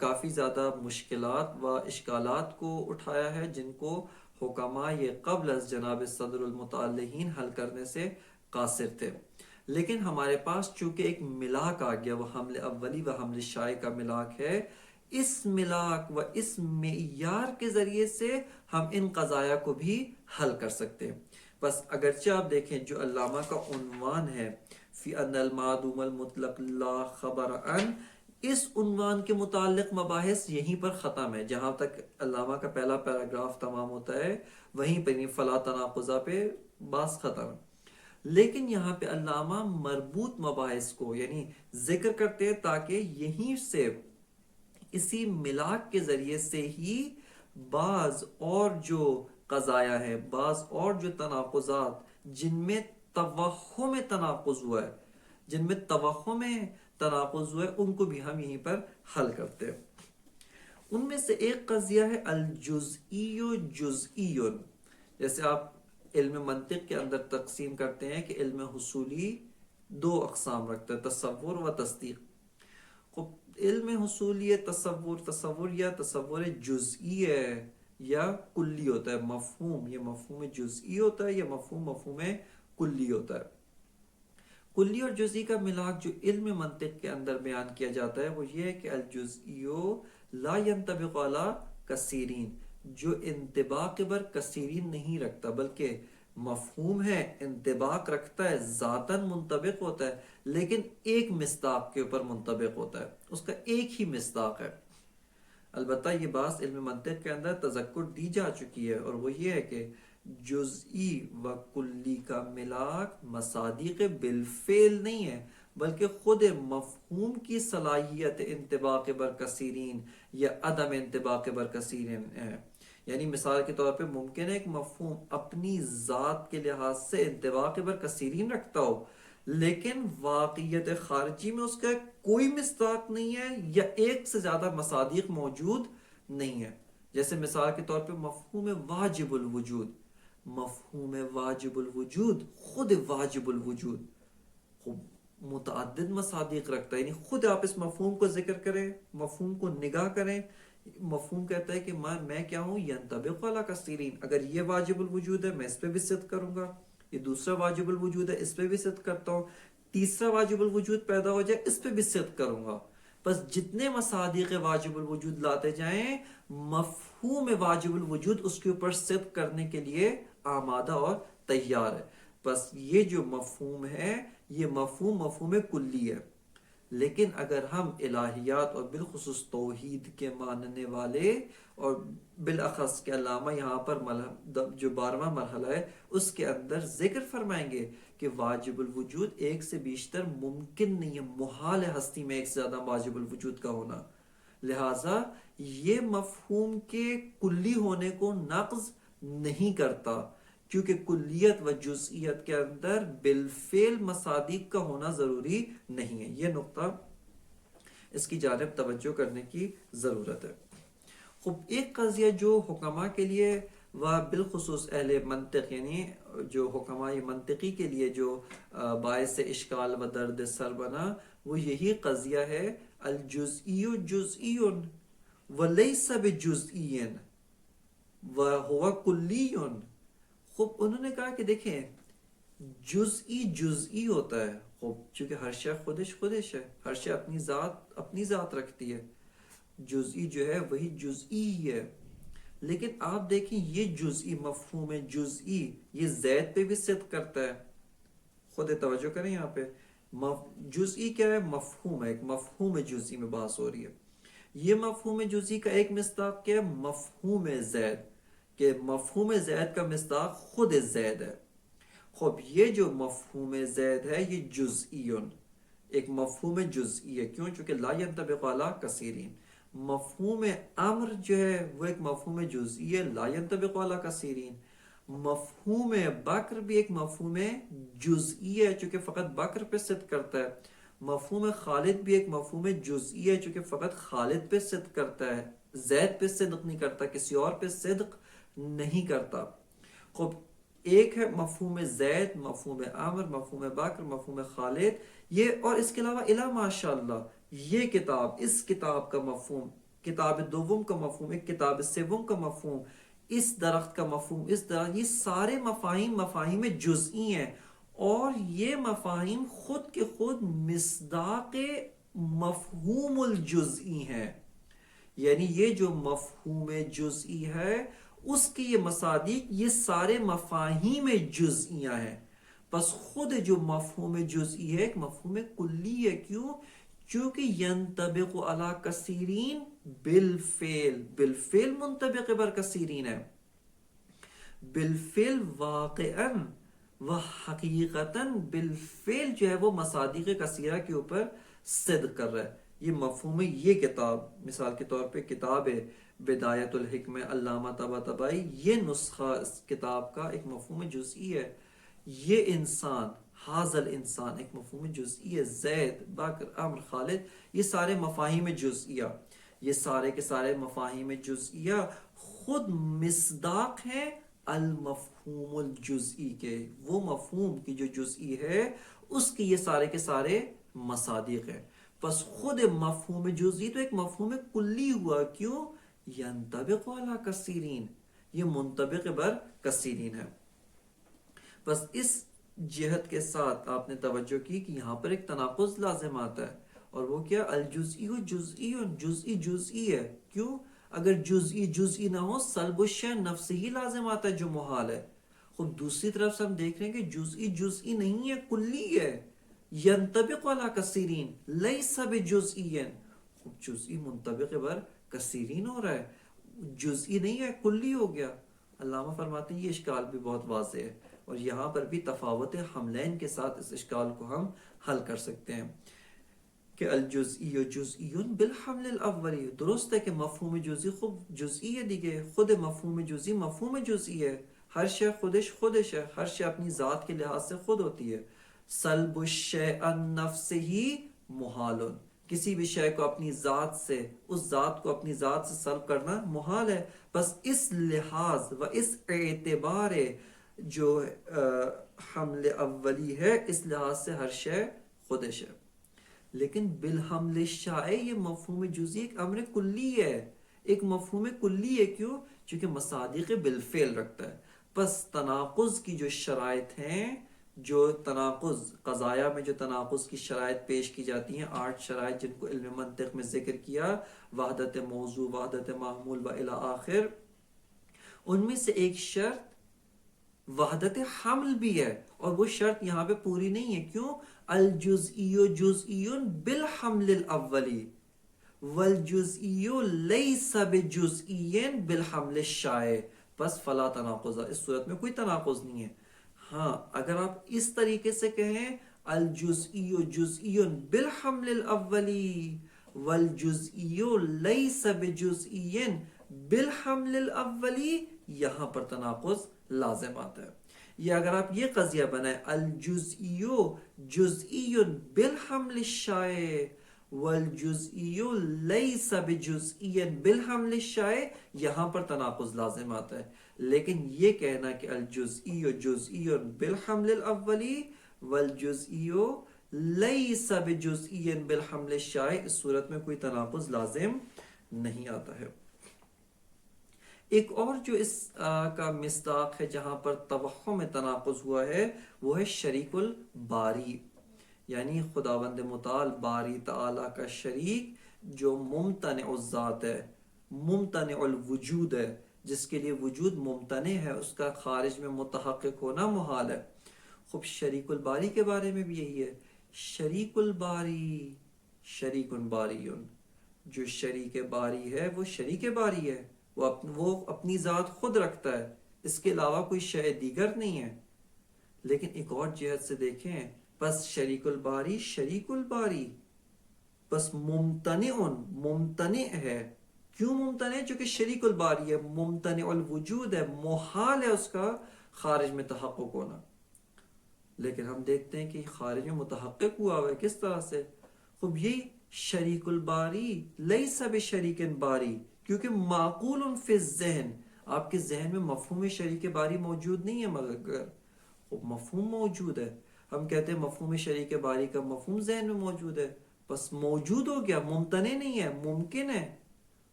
کافی زیادہ مشکلات و اشکالات کو اٹھایا ہے، جن کو حکماء یہ قبل از جناب صدر المتعلقین حل کرنے سے قاصر تھے۔ لیکن ہمارے پاس چونکہ ایک ملاک آ گیا، وہ حمل اولی و حمل شائع کا ملاک ہے، اس ملاک و اس معیار کے ذریعے سے ہم ان قضایا کو بھی حل کر سکتے ہیں۔ بس اگرچہ آپ دیکھیں جو علامہ کا عنوان ہے فی ان المعدوم المطلق لا خبر ان، اس عنوان کے متعلق مباحث یہیں پر ختم ہے۔ جہاں تک علامہ کا پہلا پیراگراف تمام ہوتا ہے وہیں پہ فلا تناقضہ پہ باس ختم ہے۔ لیکن یہاں پہ علامہ مربوط مباحث کو یعنی ذکر کرتے ہیں تاکہ یہیں سے اسی ملاک کے ذریعے سے ہی بعض اور جو قضایا ہے، بعض اور جو تناقضات جن میں توہم تناقض ہوا ہے، جن میں توہم تناقض ہوا ہے، ان کو بھی ہم یہیں پر حل کرتے ہیں۔ ان میں سے ایک قضیہ ہے الجزئی جزئی، جیسے آپ علم منطق کے اندر تقسیم کرتے ہیں کہ علم حصولی دو اقسام رکھتا ہے، تصور و تصدیق۔ علم حصولی تصور یا تصور جزئی ہے یا کلی ہوتا ہے، مفہوم یہ مفہوم جزئی ہوتا ہے یا مفہوم کلی ہوتا ہے۔ کلی اور جزئی کا ملاک جو علم منطق کے اندر بیان کیا جاتا ہے وہ یہ ہے کہ الجزئی لا ينطبق علی کثیرین، جو انطباق بر کثیرین نہیں رکھتا بلکہ مفہوم ہے، انطباق رکھتا ہے، ذاتاً منطبق ہوتا ہے، لیکن ایک مصداق کے اوپر منطبق ہوتا ہے، اس کا ایک ہی مصداق ہے۔ البتہ یہ بات علم منطق کے اندر تذکر دی جا چکی ہے، اور وہ یہ ہے کہ جزئی و کلی کا ملاک مصادیق بالفعل نہیں ہے، بلکہ خود مفہوم کی صلاحیت انطباق بر کثیرین یا عدم انطباق بر کثیرین ہے۔ یعنی مثال کے طور پہ ممکن ہے ایک مفہوم اپنی ذات کے لحاظ سے انطباق بر کثیرین رکھتا ہو، لیکن واقعیت خارجی میں اس کا کوئی مصداق نہیں ہے یا ایک سے زیادہ مصادیق موجود نہیں ہے۔ جیسے مثال کے طور پہ مفہوم واجب الوجود، مفہوم واجب الوجود خود واجب الوجود متعدد مصادیق رکھتا ہے، یعنی خود آپ اس مفہوم کو ذکر کریں، مفہوم کو نگاہ کریں، مفہوم کہتا ہے کہ میں کیا ہوں، ینطبق علی کثیرین، اگر یہ واجب الوجود ہے میں اس پہ بھی صدق کروں گا، یہ دوسرا واجب الوجود ہے اس پہ بھی صدق کرتا ہوں، تیسرا واجب الوجود پیدا ہو جائے اس پہ بھی صدق کروں گا۔ بس جتنے مصادیق واجب الوجود لاتے جائیں، مفہوم واجب الوجود اس کے اوپر صدق کرنے کے لیے آمادہ اور تیار ہے۔ بس یہ جو مفہوم ہے یہ مفہوم کلی ہے۔ لیکن اگر ہم الہیات اور بالخصوص توحید کے ماننے والے، اور بالاخص کے علامہ یہاں پر جو 12واں مرحلہ ہے اس کے اندر ذکر فرمائیں گے کہ واجب الوجود ایک سے بیشتر ممکن نہیں ہے، محال ہے ہستی میں ایک سے زیادہ واجب الوجود کا ہونا، لہٰذا یہ مفہوم کے کلی ہونے کو نقض نہیں کرتا، کیونکہ کلیت و جزئیت کے اندر بالفعل مصادیق کا ہونا ضروری نہیں ہے۔ یہ نقطہ اس کی جانب توجہ کرنے کی ضرورت ہے۔ خب ایک قضیہ جو حکماء کے لیے و بالخصوص اہل منطق یعنی جو حکماء منطقی کے لیے جو باعث اشکال و درد سر بنا، وہ یہی قضیہ ہے الجزئی جزئی ولیس بجزئی وہو کلی۔ خوب انہوں نے کہا کہ دیکھیں جزئی جزئی ہوتا ہے، خوب چونکہ ہر شے خودش ہے، ہر شے اپنی ذات رکھتی ہے، جزئی جو ہے وہی جزئی ہی ہے۔ لیکن آپ دیکھیں یہ جزئی مفہوم جزئی یہ زید پہ بھی صدق کرتا ہے۔ خود توجہ کریں یہاں پہ جزئی کیا ہے، مفہوم ہے، ایک مفہوم جزئی میں بحث ہو رہی ہے۔ یہ مفہوم جزئی کا ایک مصداق کیا ہے، مفہوم زید، کہ مفہوم زید کا مصداق خود زید ہے۔ خب یہ جو مفہوم زید ہے یہ جزئی ایک مفہوم جزئی ہے، کیوں؟ چونکہ لا ينطبق علی کثیرین۔ مفہوم امر جو ہے وہ ایک مفہوم جزئی ہے، لا ينطبق علی کثیرین۔ مفہوم بکر بھی ایک مفہوم جزئی ہے چونکہ فقط بکر پہ صدق کرتا ہے۔ مفہوم خالد بھی ایک مفہوم جزئی ہے چونکہ فقط خالد پہ صدق کرتا ہے، زید پہ صدق نہیں کرتا، کسی اور پہ صدق نہیں کرتا۔ خب ایک ہے مفہوم زید، مفہوم عامر، مفہوم بکر، مفہوم خالد، یہ اور اس کے علاوہ الا ماشاء اللہ یہ کتاب، اس کتاب کا مفہوم، کتاب دوم کا مفہوم، ایک کتاب سوم کا مفہوم، اس درخت کا مفہوم، اس درخت، یہ سارے مفاہیم مفاہیم جزئی ہیں، اور یہ مفاہیم خود کے خود مصداق مفہوم الجزئی ہیں، یعنی یہ جو مفہوم جزئی ہے اس کی یہ مصادیق یہ سارے مفاہیم جزئیاں ہیں، بس خود جو مفہوم جزئی ہے ایک مفہوم کلی ہے، کیوں؟ چونکہ ینطبق علی کثیرین بالفعل، بالفعل منطبق بر کثیرین ہے، بالفعل واقعا و حقیقتاً بالفعل جو ہے وہ مصادیق کثیرہ کے اوپر صدق کر رہا ہے۔ یہ مفہوم یہ کتاب، مثال کے طور پہ کتاب ہے بدایت الحکم علامہ طباطبائی، یہ نسخہ اس کتاب کا ایک مفہوم جزئی ہے۔ یہ انسان، حاضل انسان ایک مفہوم جزئی ہے، زید، بکر، امر، خالد، یہ سارے مفاہیم جزئیہ، یہ سارے کے سارے مفاہیم جزئیہ خود مصداق ہیں المفہوم الجزئی کے، وہ مفہوم کی جو جزئی ہے اس کی یہ سارے کے سارے مصادیق ہیں، بس خود مفہوم جزئی تو ایک مفہوم کلی ہوا، کیوں؟ ینطبق علی کثیرین، یہ منطبق بر کثیرین ہے۔ بس اس جہت کے ساتھ آپ نے توجہ کی کہ یہاں پر ایک تناقض لازم آتا ہے، اور وہ کیا؟ الجزئی جزئی، جزئی جزئی ہے، کیوں؟ اگر جزئی جزئی نہ ہو سلب الشیء نفس ہی لازم آتا ہے جو محال ہے۔ خب دوسری طرف سے ہم دیکھ رہے ہیں کہ جزئی جزئی نہیں ہے، کلی ہے، ینطبق علی کثیرین لیس بجزئی، خب جزئی منطبق بر کثیرین ہو رہا ہے، جزئی نہیں ہے، کلی ہو گیا۔ علامہ فرماتے ہیں یہ اشکال بھی بہت واضح ہے، اور یہاں پر بھی تفاوت حملین کے ساتھ اس اشکال کو ہم حل کر سکتے ہیں کہ الجزئی جزئی بالحمل الاولی، درست ہے کہ مفہوم جزئی خود جزئی ہے، دیگه خود مفہوم جزئی مفہوم جزئی ہے، ہر شے خودش خودش ہے، ہر شے اپنی ذات کے لحاظ سے خود ہوتی ہے، سلب الشیء عن نفسه محال، کسی بھی شے کو اپنی ذات سے، اس ذات کو اپنی ذات سے سلب کرنا محال ہے، بس اس لحاظ و اس اعتبار جو حمل اولی ہے اس لحاظ سے ہر شے خودش ہے۔ لیکن بالحمل شائع یہ مفہوم جزئی ایک امر کلی ہے، ایک مفہوم کلی ہے، کیوں؟ چونکہ مصادیق بالفعل رکھتا ہے، بس تناقض کی جو شرائط ہیں، جو تناقض قضایا میں جو تناقض کی شرائط پیش کی جاتی ہیں، 8 شرائط جن کو علم منطق میں ذکر کیا، وحدت موضوع، وحدت معمول و الی آخر، ان میں سے ایک شرط وحدت حمل بھی ہے، اور وہ شرط یہاں پہ پوری نہیں ہے، کیوں؟ الجزئی جزئی بالحمل الاولی والجزئی لیس بجزئی بالحمل الشائع، بس فلا تناقض، اس صورت میں کوئی تناقض نہیں ہے۔ ہاں اگر آپ اس طریقے سے کہیں الجزئی جزئی بالحمل الاولی والجزئی لیس بجزئی بالحمل الاولی، یہاں پر تناقض لازم آتا ہے۔ یا اگر آپ یہ قضیہ بنائیں الجزئی جزئی بالحمل الشائع والجزئی لیس بجزئی بالحمل الشائع، یہاں پر تناقض لازم آتا ہے، لیکن یہ کہنا کہ الجزئی جزئی بالحمل الاولی والجزئی لیس بجزئی بالحمل الشائع، اس صورت میں کوئی تناقض لازم نہیں آتا ہے۔ ایک اور جو اس کا مصداق ہے جہاں پر توہم تناقض ہوا ہے وہ ہے شریک الباری، یعنی خداوند متعال باری تعالی کا شریک جو ممتنع الذات ہے، ممتنع الوجود ہے، جس کے لیے وجود ممتنع ہے، اس کا خارج میں متحقق ہونا محال ہے۔ خب شریک الباری کے بارے میں بھی یہی ہے، شریک الباری شریک باری، جو شریک باری ہے وہ شریک باری ہے، وہ اپنی ذات خود رکھتا ہے، اس کے علاوہ کوئی شے دیگر نہیں ہے۔ لیکن ایک اور جہت سے دیکھیں، بس شریک الباری شریک الباری، بس ممتنع ہے، کیوں ممتنع ہے؟ چونکہ شریک الباری ہے، ممتنع الوجود ہے، محال ہے اس کا خارج میں تحقق ہونا۔ لیکن ہم دیکھتے ہیں کہ خارج میں متحقق ہوا ہے، کس طرح سے؟ خب یہ شریک الباری لیس بشریک باری، کیونکہ معقول فی الذہن، آپ کے ذہن میں مفہوم شریک باری موجود نہیں ہے، مگر وہ مفہوم موجود ہے. ہم کہتے ہیں مفہوم شریک باری کا مفہوم ذہن میں موجود ہے، بس موجود ہو گیا، ممتنع نہیں ہے، ممکن ہے.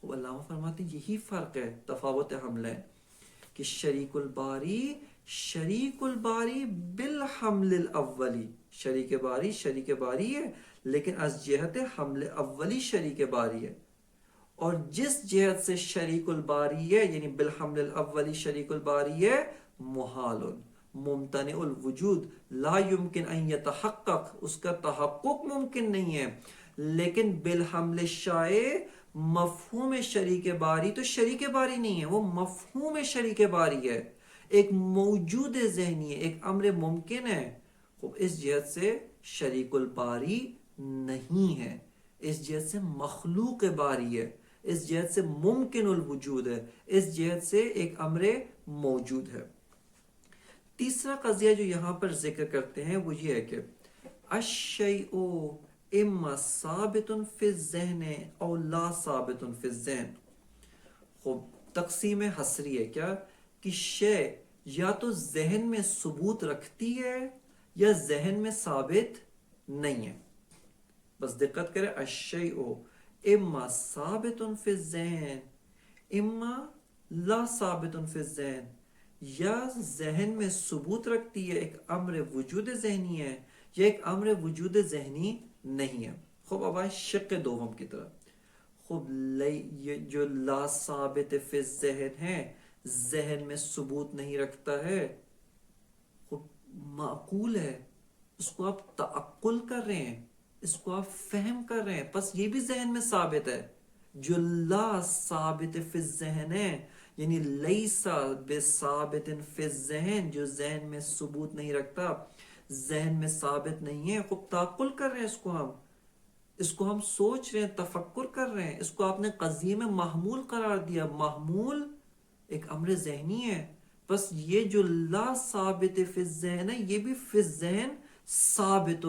وہ علامہ فرماتے ہیں یہی فرق ہے، تفاوت حملین، کہ شریک الباری بالحمل الاولی، شریک باری ہے لیکن از جہت حمل اولی شریک باری ہے. اور جس جہت سے شریک الباری ہے یعنی بالحمل الاولی شریک الباری ہے، محال ممتنع الوجود، لا يمکن ان یتحقق، اس کا تحقق ممکن نہیں ہے. لیکن بالحمل شائع، مفہوم شریک باری تو شریک باری نہیں ہے، وہ مفہوم شریک باری ہے، ایک موجود ذہنی ہے، ایک امر ممکن ہے. اس جہت سے شریک الباری نہیں ہے، اس جہت سے مخلوق باری ہے، اس جہت سے ممکن الوجود ہے، اس جہت سے ایک امر موجود ہے. تیسرا قضیہ جو یہاں پر ذکر کرتے ہیں وہ یہ ہے کہ الشیء اما ثابت فی الذہن او لا ثابت فی الذہن. خوب تقسیم حصری ہے کیا کہ شے یا تو ذہن میں ثبوت رکھتی ہے یا ذہن میں ثابت نہیں ہے. بس دقت کرے، الشیء اما ثابت فی الذہن اما لا ثابت فی الذہن، یا ذہن میں ثبوت رکھتی ہے، ایک امر وجود ذہنی ہے، یا ایک امر وجود ذہنی نہیں ہے. خوب اب آئے شق دوم کی طرف. خوب یہ جو لا ثابت فی الذہن ہے، ذہن میں ثبوت نہیں رکھتا ہے، خوب معقول ہے، اس کو آپ تعقل کر رہے ہیں، اس کو آپ فہم کر رہے ہیں، پس یہ بھی ذہن میں ثابت ہے. جو لا ثابت فی الذہن ہے یعنی لیسا بثابت فی الذہن، جو ذہن میں ثبوت نہیں رکھتا، ذہن میں ثابت نہیں ہے، خوب تعقل کر رہے ہیں، اس کو ہم سوچ رہے ہیں، تفکر کر رہے ہیں، اس کو آپ نے قضیے میں محمول قرار دیا. محمول ایک امر ذہنی ہے، بس یہ جو لا ثابت فی الذہن ہے یہ بھی فی الذہن ثابت،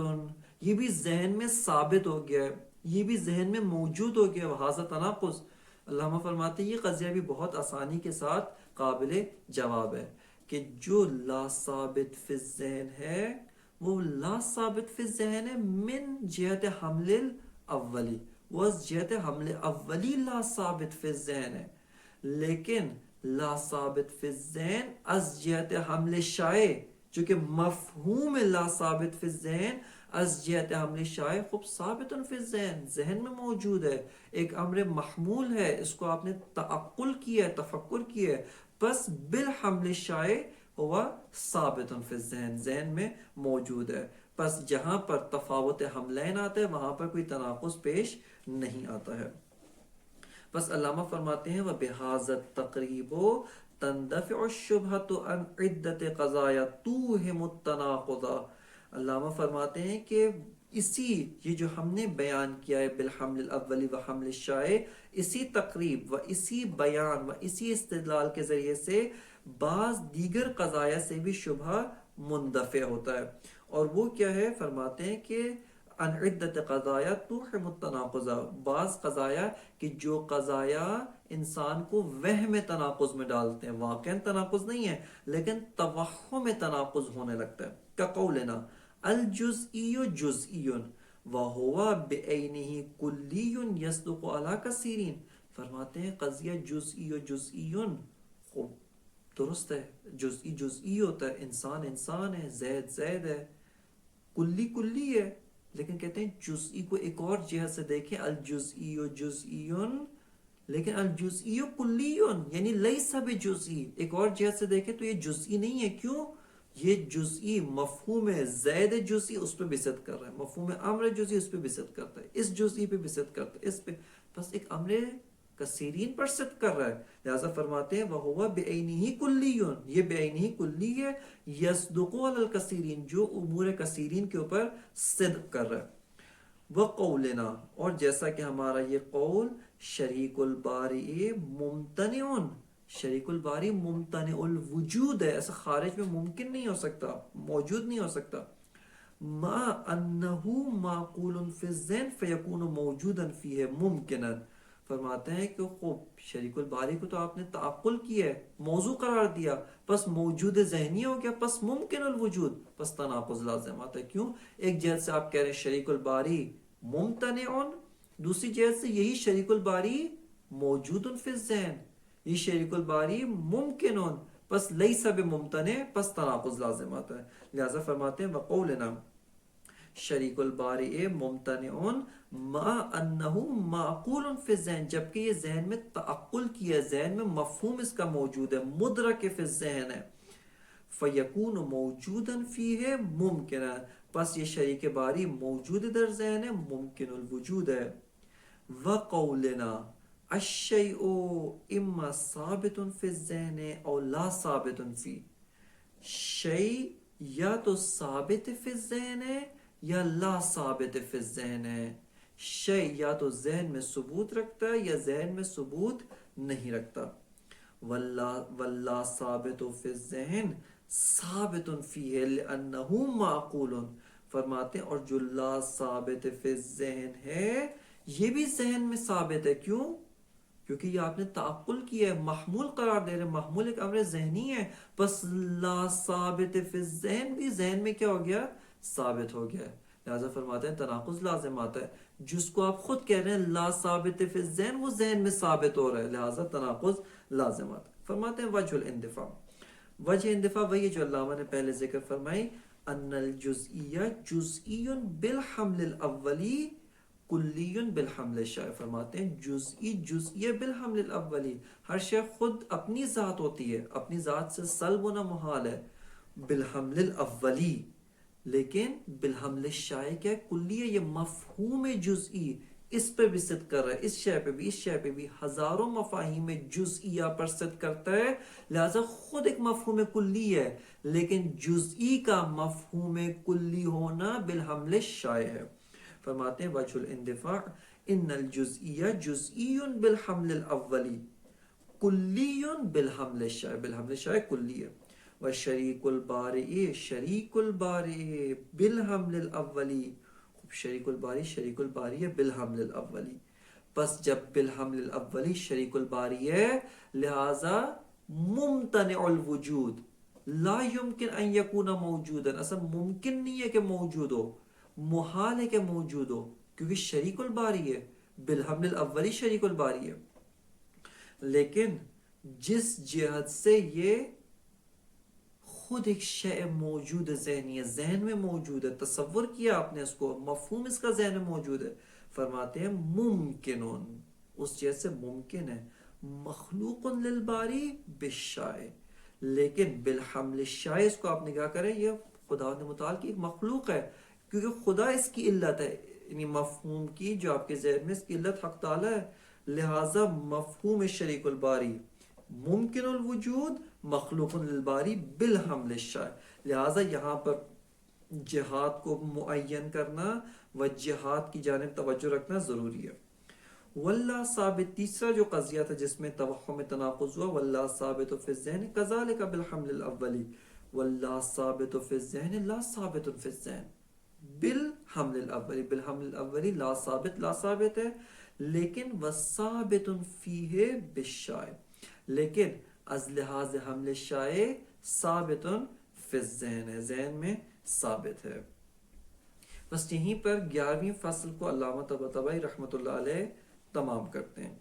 یہ بھی ذہن میں ثابت ہو گیا ہے، یہ بھی ذہن میں موجود ہو گیا. وہذا تناقض. علامہ فرماتے ہیں یہ قضیہ بھی بہت آسانی کے ساتھ قابل جواب ہے کہ جو لا ثابت فی الذہن ہے وہ لا ثابت فی الذہن ہے من جہت حمل الاولی، وہ از جہت حمل اولی لا ثابت فی الذہن ہے، لیکن لا ثابت فی الذہن از جہت حمل شائع، جو کہ مفہوم لا ثابت فی الذہن از جہت حمل شائع خوب ثابت فی الذہن، ذہن میں موجود ہے، ایک امر محمول ہے، اس کو آپ نے تعقل کیا ہے، تفکر کیا ہے، بس بالحمل شائع ہوا ثابت فی الذہن، ذہن میں موجود ہے. بس جہاں پر تفاوت حملین آتا ہے وہاں پر کوئی تناقض پیش نہیں آتا ہے. بس علامہ فرماتے ہیں وَبِهَذَا التَّقْرِيبُ تَنْدَفِعُ الشُّبْهَةُ عَنْ عِدَّةِ قَضَايَا تُوهِمُ التَّنَاقُضَ. علامہ فرماتے ہیں کہ یہ جو ہم نے بیان کیا ہے بالحمل الاولی و حمل الشائع، اسی تقریب و اسی بیان و اسی استدلال کے ذریعے سے بعض دیگر قضایا سے بھی شبہ مندفع ہوتا ہے. اور وہ کیا ہے؟ فرماتے ہیں کہ ان عدت قضایا توہم التناقض، بعض قضایا کہ جو قضایا انسان کو وہم تناقض میں ڈالتے ہیں، واقعا تناقض نہیں ہے لیکن توہم تناقض ہونے لگتا ہے. کا قولنا الجزئی جزئی وہو بعینہ کلی یصدق علی کثیرین. فرماتے ہیں قضیہ جزئی جزئی خوب درست ہے، جزئی جزئی ہوتا ہے، انسان انسان ہے، زید زید ہے، کلی کلی ہے، لیکن کہتے ہیں جزئی کو ایک اور جہت سے دیکھیں، الجزئی جزئی لیکن الجزئی کلی یعنی لیس بجزئی، ایک اور جہت سے دیکھیں تو یہ جزئی نہیں ہے. کیوں؟ یہ جزئی مفہوم زید جزئی اس پہ بست کر رہا ہے، مفہوم امر جزئی اس پہ بست کرتا ہے، اس جزئی پہ بست کرتا ہے، اس پہ بس ایک امر کثیرین پر صدق کر رہا ہے. لہذا فرماتے ہیں وَهُوَ بِعَيْنِهِ كُلِّيٌّ، یہ بعینہ کلی ہے، یصدق علی الکثیرین، جو امور کثیرین کے اوپر صدق کر رہا ہے. وَقَوْلِنَا، اور جیسا کہ ہمارا یہ قول شریک الباری ممتنع، شریک الباری ممتنع الوجود ہے، ایسا خارج میں ممکن نہیں ہو سکتا، موجود نہیں ہو سکتا. ما انہو معقول فی الذہن فیکون موجودا فیہ ممکنا. فرماتے ہیں کہ خوب شریک الباری کو تو آپ نے تعقل کیا ہے، موضوع قرار دیا، پس موجود ذہنی ہو گیا، پس ممکن الوجود، پس تناقض لازم آتا ہے. کیوں؟ ایک جہت سے آپ کہہ رہے ہیں شریک الباری ممتنع، دوسری جہت سے یہی شریک الباری موجود فی الذہن، یہ شریک الباری ممکن، پس لیس بممتنع، پس تناقض لازم آتا ہے. لہذا فرماتے ہیں وقولنا شریک الباری ممتنع ما انہ معقول فی الذہن، جبکہ یہ ذہن میں تعقل کیا ہے، ذہن میں مفہوم اس کا موجود ہے، مدرک فی الذہن ہے. فیکون موجودا فیہ ممکنہ، پس یہ شریک باری موجود در ذہن ہے، ممکن الوجود ہے. وقولنا الشیء اما ثابت فی الذہن او لا ثابت فی، شیء یا تو ثابت فی الذہن ہے یا لا ثابت فی الذہن ہے. شیء یا تو ذہن میں ثبوت رکھتا ہے یا ذہن میں ثبوت نہیں رکھتا. واللا ثابت فی الذہن ثابت فیہ لانہ معقول، فرماتے ہیں اور جو لا ثابت فی الذہن ہے یہ بھی ذہن میں ثابت ہے. کیوں؟ کیونکہ یہ آپ نے تعقل کیا ہے، محمول قرار دے رہے ہیں، محمول ایک امر ذہنی ہے، پس لا ثابت فی الذہن بھی ذہن میں کیا ہو گیا؟ ثابت ہو گیا ہے. لہذا فرماتے ہیں تناقض لازم آتا ہے. جس کو آپ خود کہہ رہے ہیں لا ثابت فی الذہن، وہ ذہن میں ثابت ہو رہا ہے، لہذا تناقض لازم آتا ہے. فرماتے ہیں وجہ الاندفاع، وجہ اندفاع وہی جو علامہ نے پہلے ذکر فرمائی، ان الجزئیہ جزئی بالحمل الاولی کلی بالحمل الشائع. فرماتے ہیں جزئی جزئیہ بالحمل الاولی، ہر شے خود اپنی ذات ہوتی ہے، اپنی ذات سے سلب ہونا محال ہے، بالحمل الاولی، لیکن بالحمل الشائع کیا ہے؟ کلی ہے. یہ مفہوم جزئی اس پہ بھی صدق کر رہا ہے، اس شے پہ بھی، اس شے پہ بھی، ہزاروں مفاہیم جزئیہ پر صدق کرتا ہے. لہذا خود ایک مفہوم کلی ہے، لیکن جزئی کا مفہوم کلی ہونا بالحمل الشائع ہے. فرماتے ہیں وجہ الاندفاع ان الجزئیہ جزئی بالحمل الاولی کلی بالحمل الشائع، بالحمل الشائع کلی ہے. وشریک البارئ شریک البارئ بالحمل الاولی، شریک الباری شریک الباری ہے بالحمل الاولی. پس جب بالحمل الاولی شریک الباری ہے لہذا ممتنع الوجود، لا يمکن ان یکون موجودا، اصلا ممکن نہیں ہے کہ موجود ہو، محال ہے کہ موجود ہو، کیونکہ شریک الباری ہے، بالحمل الاولی شریک الباری ہے. لیکن جس جہت سے یہ خود ایک شے موجود ہے، ذہنی ہے، ذہن میں موجود ہے، تصور کیا آپ نے اس کو، مفہوم اس کا ذہن میں موجود ہے. فرماتے ہیں ممکنون، اس جہت سے ممکن ہے، مخلوق للباری بالشائع، لیکن بالحمل الشائع اس کو آپ نگاہ کریں یہ خدا متعال کی ایک مخلوق ہے، کیونکہ خدا اس کی علت ہے، یعنی مفہوم کی جو آپ کے ذہن میں اس کی علت حق تعالی ہے. لہذا مفہوم شریک الباری ممکن الوجود مخلوق للباری بالحمل الشائع. لہذا یہاں پر جہاد کو معین کرنا و جہاد کی جانب توجہ رکھنا ضروری ہے. واللہ ثابت، تیسرا جو قضیہ تھا جس میں توہم تناقض ہوا، واللہ ثابت فی الذہن کذالک بالحمل الاولی، واللہ ثابت فی الذہن لا ثابت فی الذہن بالحمل الاولی، بالحمل الاولی لا ثابت ہے، لیکن وثابت فیہ بالشائع، لیکن از لحاظ حمل شائع ثابت فی الذہن ہے، ذہن میں ثابت ہے. بس یہیں پر 11ویں فصل کو علامہ طباطبائی رحمۃ اللہ علیہ تمام کرتے ہیں.